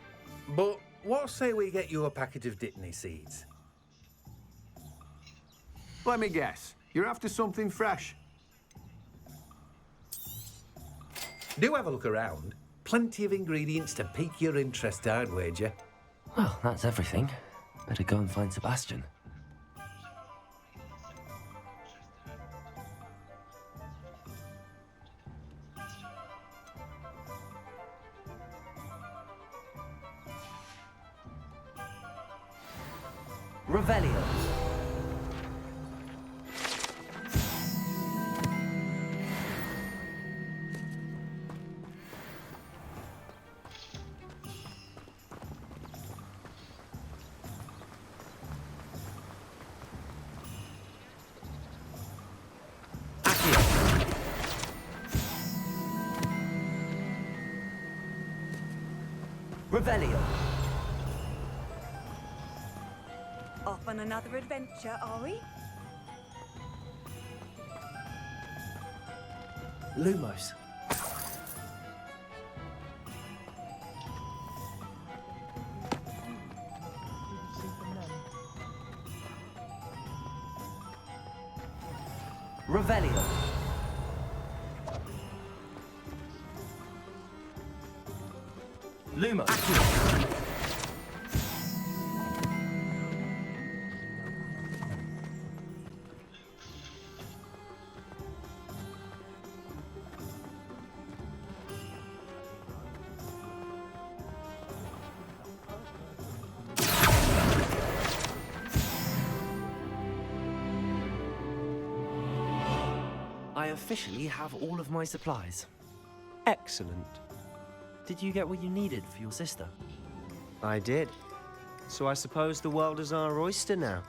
But what say we get you a packet of Dittany seeds? Let me guess. You're after something fresh. Do have a look around. Plenty of ingredients to pique your interest, I'd wager. Well, that's everything. Better go and find Sebastian. Revelio. Revelio. Off on another adventure, are we? Lumos. Revelio. Lumos. I officially have all of my supplies. Excellent. Did you get what you needed for your sister? I did. So I suppose the world is our oyster now.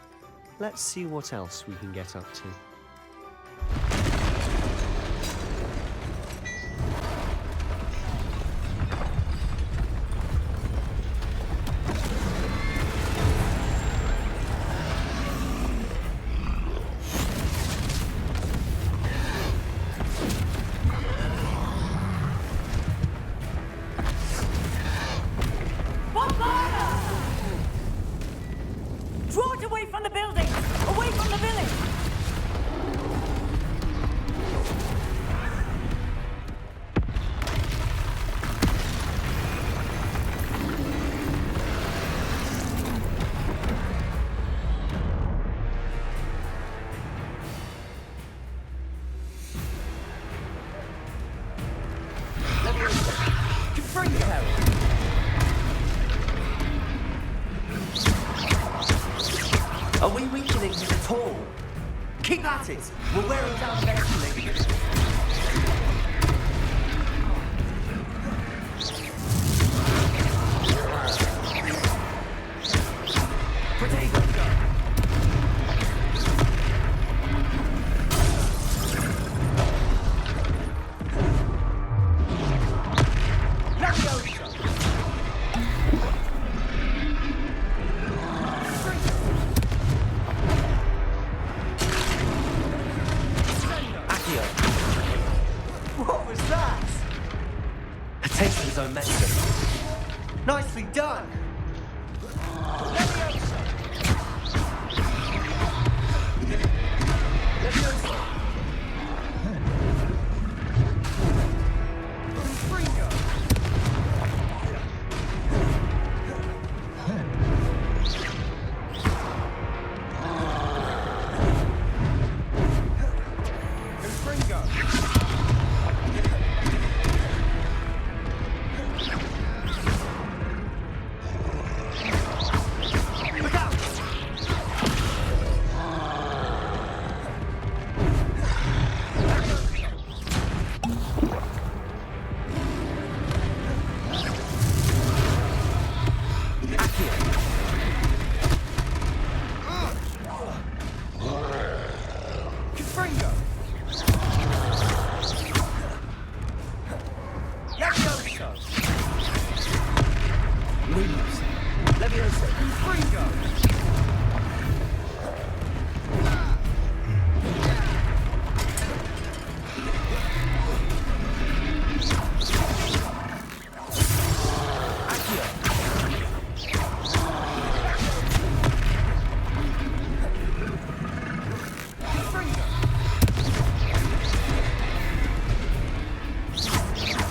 Let's see what else we can get up to. Draw it away from the building! Away from the village! Are we weakening him at all? Keep at it! We'll wear him down eventually. What was that? A taste of his own medicine. Nicely done!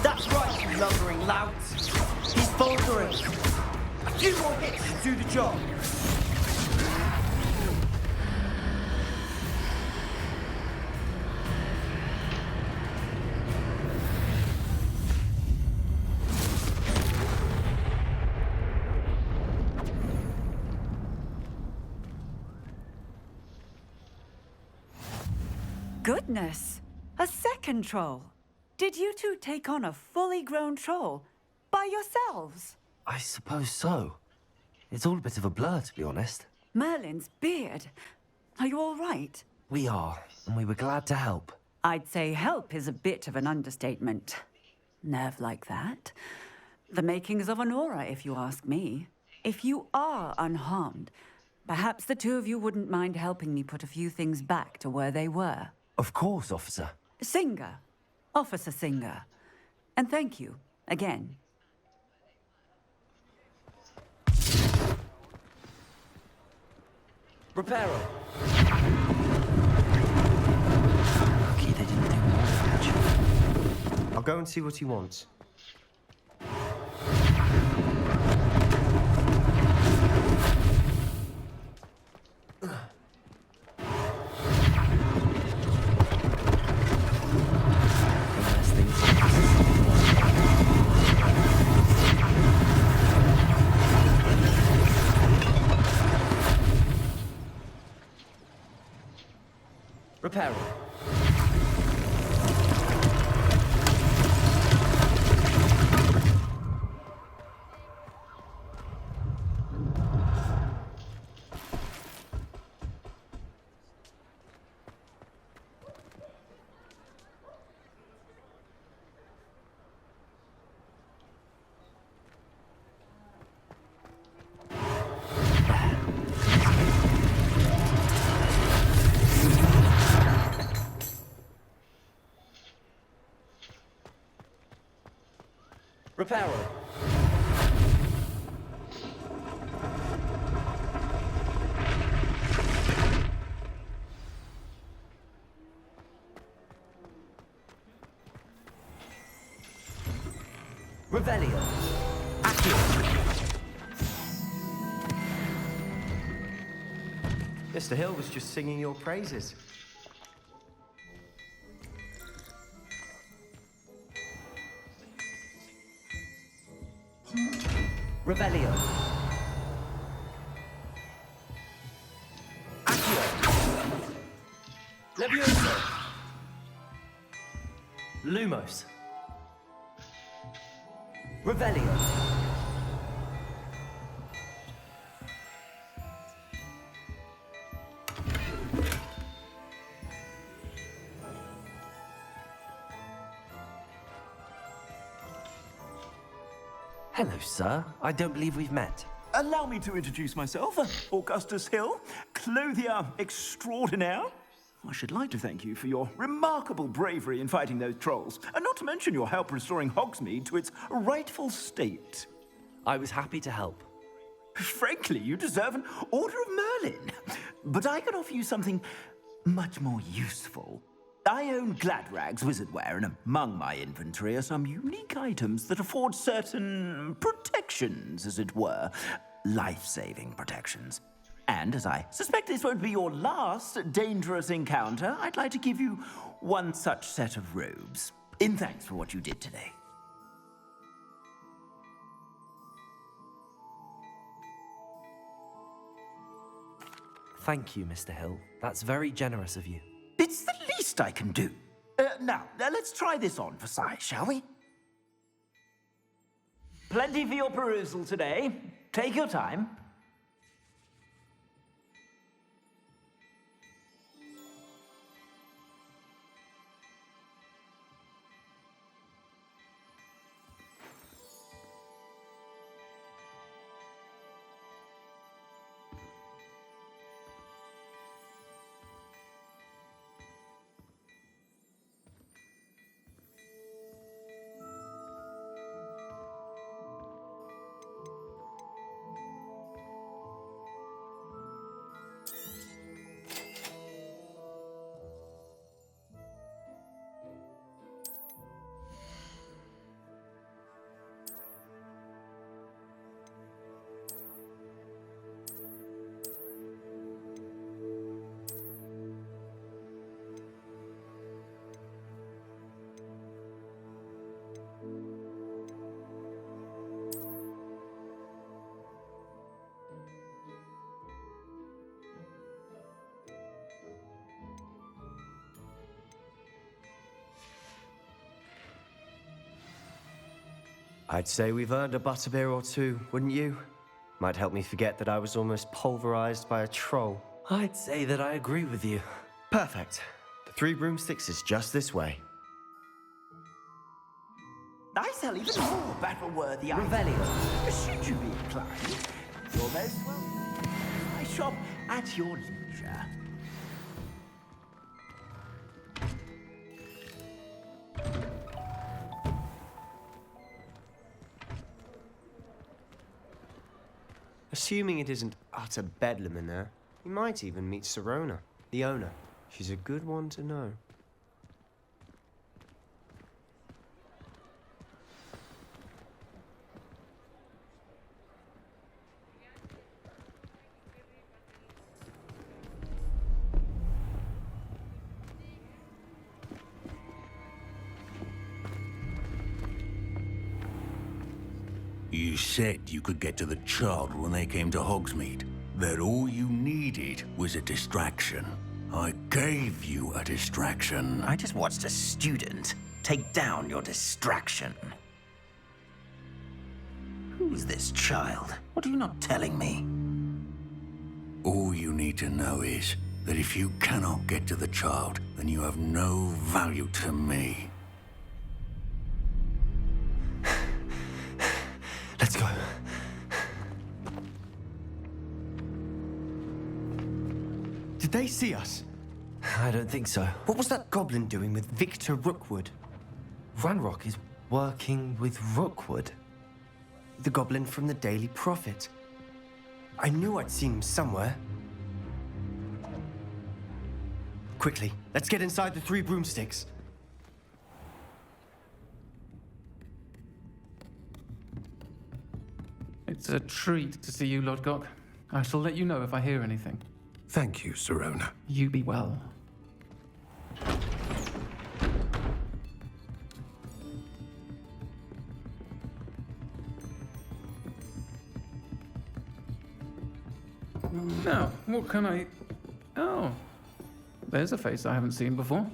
That's right, you lumbering lout! Goodness! A second troll! Did you two take on a fully grown troll by yourselves? I suppose so. It's all a bit of a blur, to be honest. Merlin's beard. Are you all right? We are, and we were glad to help. I'd say help is a bit of an understatement. Nerve like that. The makings of an aura, if you ask me. If you are unharmed, perhaps the two of you wouldn't mind helping me put a few things back to where they were. Of course, officer. Singer. Officer Singer. And thank you, again. Reparo! Lucky they didn't do more damage. I'll go and see what he wants. Reparo. Reparo. Revelio. Mr. Hill was just singing your praises. Revelio. Accio. Levioso. Lumos. Revelio. Hello, sir. I don't believe we've met. Allow me to introduce myself, Augustus Hill, clothier extraordinaire. I should like to thank you for your remarkable bravery in fighting those trolls, and not to mention your help restoring Hogsmeade to its rightful state. I was happy to help. Frankly, you deserve an Order of Merlin. But I can offer you something much more useful. I own Gladrag's wizardware, and among my inventory are some unique items that afford certain protections, as it were. Life-saving protections. And as I suspect this won't be your last dangerous encounter, I'd like to give you one such set of robes, in thanks for what you did today. Thank you, Mr. Hill. That's very generous of you. It's the least I can do. Now, let's try this on for size, shall we? Plenty for your perusal today. Take your time. I'd say we've earned a butterbeer or two, wouldn't you? Might help me forget that I was almost pulverized by a troll. I'd say that I agree with you. Perfect. The Three Broomsticks is just this way. I sell even more battle-worthy items. Revelio. Should you be inclined, you're most welcome. I shop at your leisure. Assuming it isn't utter bedlam in there, you might even meet Sirona, the owner. She's a good one to know. You said you could get to the child when they came to Hogsmeade. That all you needed was a distraction. I gave you a distraction. I just watched a student take down your distraction. Who's this child? What are you not telling me? All you need to know is that if you cannot get to the child, then you have no value to me. Let's go. Did they see us? I don't think so. What was that goblin doing with Victor Rookwood? Ranrock is working with Rookwood. The goblin from the Daily Prophet. I knew I'd seen him somewhere. Quickly, let's get inside the Three Broomsticks. It's a treat to see you, Lodgok. I shall let you know if I hear anything. Thank you, Sirona. You be well. Now, what can I... Oh, there's a face I haven't seen before.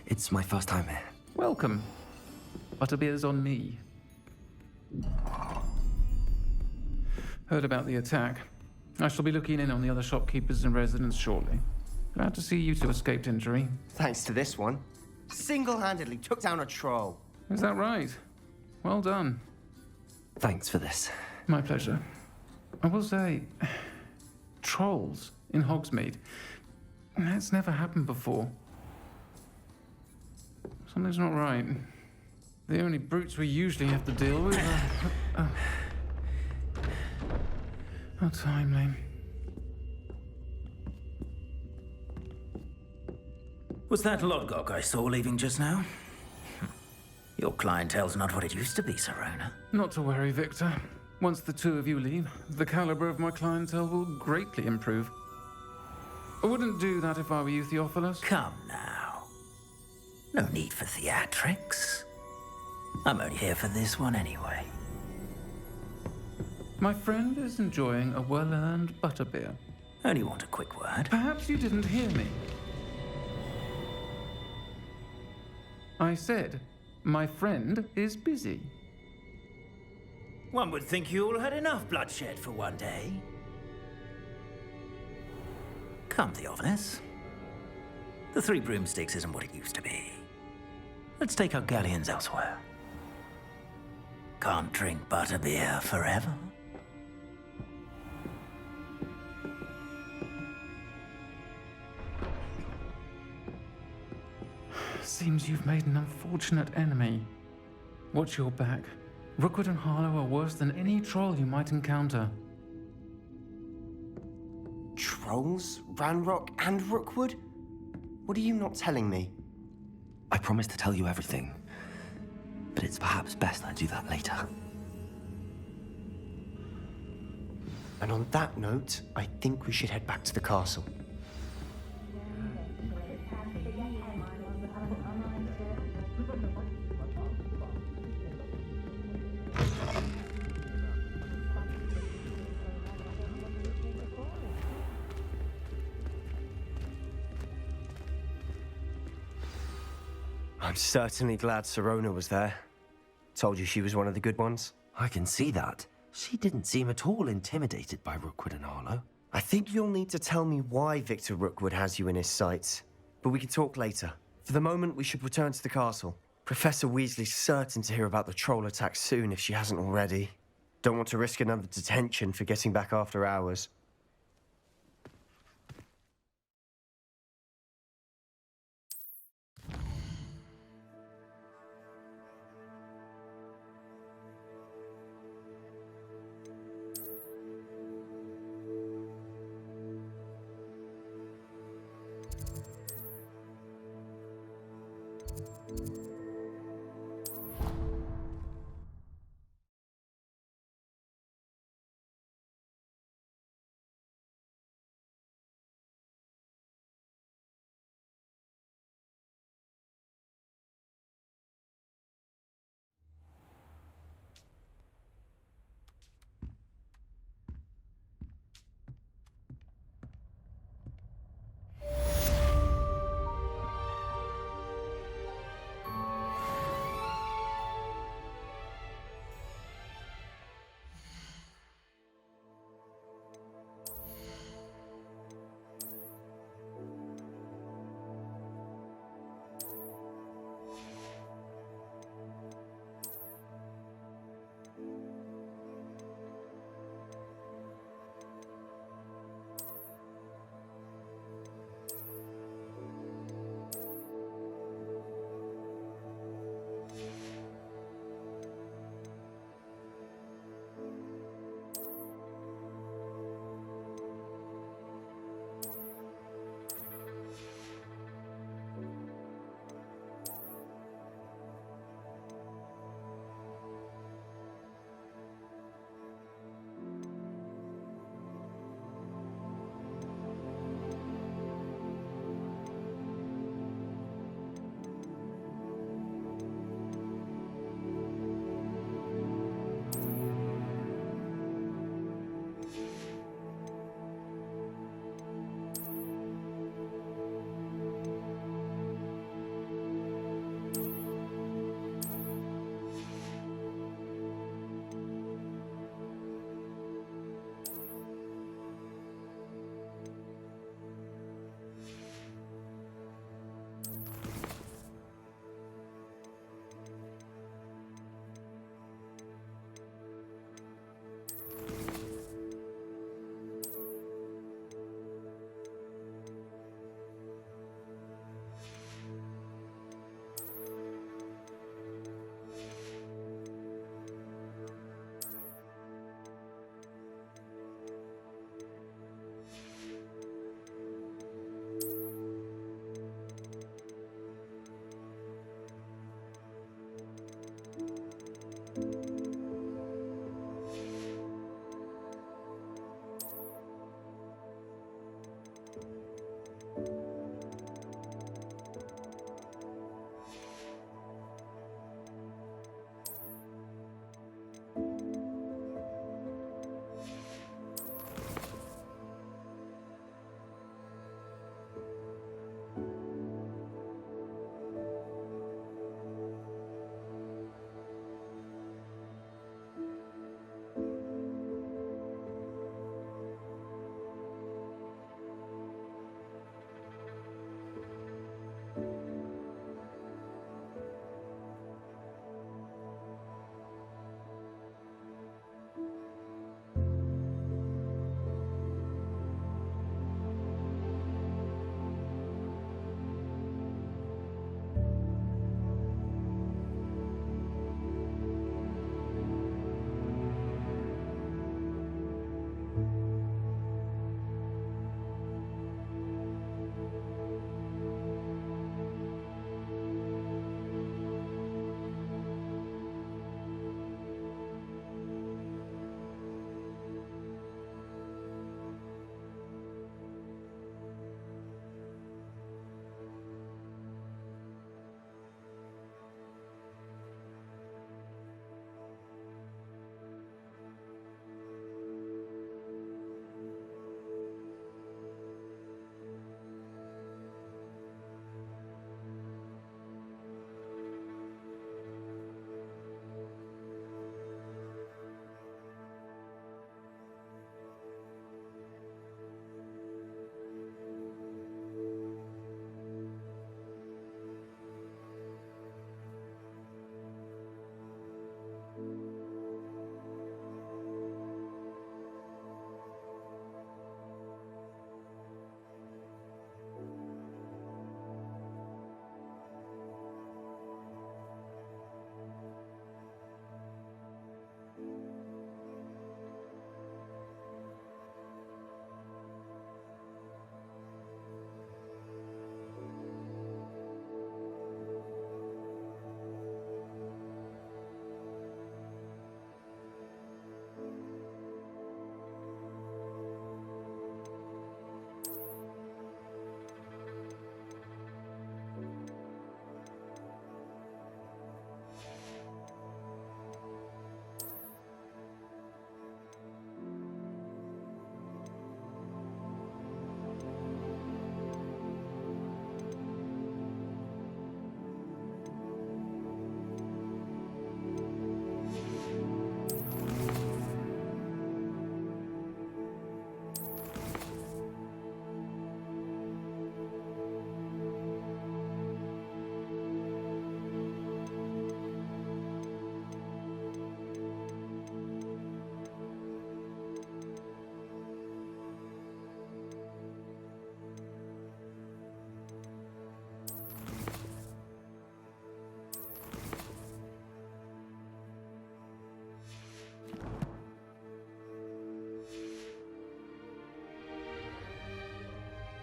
It's my first time here. Welcome. Butterbeer's on me. Heard about the attack. I shall be looking in on the other shopkeepers and residents shortly. Glad to see you two escaped injury. Thanks to this one. Single-handedly took down a troll. Is that right? Well done. Thanks for this. My pleasure. I will say, trolls in Hogsmeade. That's never happened before. Something's not right. The only brutes we usually have to deal with are... How timely. Was that Lodgok I saw leaving just now? Your clientele's not what it used to be, Sirona. Not to worry, Victor. Once the two of you leave, the caliber of my clientele will greatly improve. I wouldn't do that if I were you, Theophilus. Come now. No need for theatrics. I'm only here for this one anyway. My friend is enjoying a well-earned butterbeer. Only want a quick word. Perhaps you didn't hear me. I said, my friend is busy. One would think you all had enough bloodshed for one day. Come, Theophilus. The Three Broomsticks isn't what it used to be. Let's take our galleons elsewhere. Can't drink butterbeer forever. Seems you've made an unfortunate enemy. Watch your back. Rookwood and Harlow are worse than any troll you might encounter. Trolls? Ranrock and Rookwood? What are you not telling me? I promise to tell you everything, but it's perhaps best I do that later. And on that note, I think we should head back to the castle. I'm certainly glad Sirona was there. Told you she was one of the good ones. I can see that. She didn't seem at all intimidated by Rookwood and Harlow. I think you'll need to tell me why Victor Rookwood has you in his sights. But we can talk later. For the moment, we should return to the castle. Professor Weasley's certain to hear about the troll attack soon if she hasn't already. Don't want to risk another detention for getting back after hours.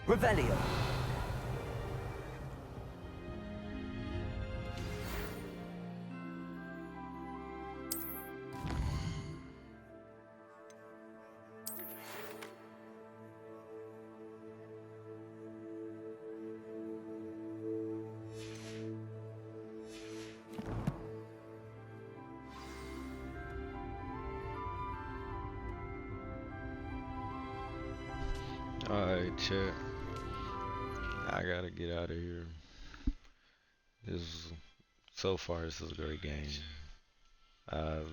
Revelio. Alright, chat. I gotta get out of here. So far, this is a great game. I've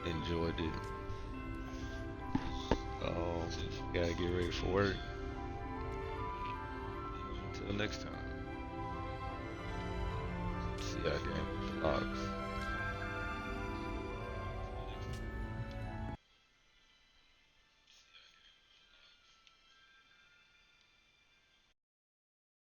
enjoyed it. Gotta get ready for work. Until next time. See y'all game vlogs.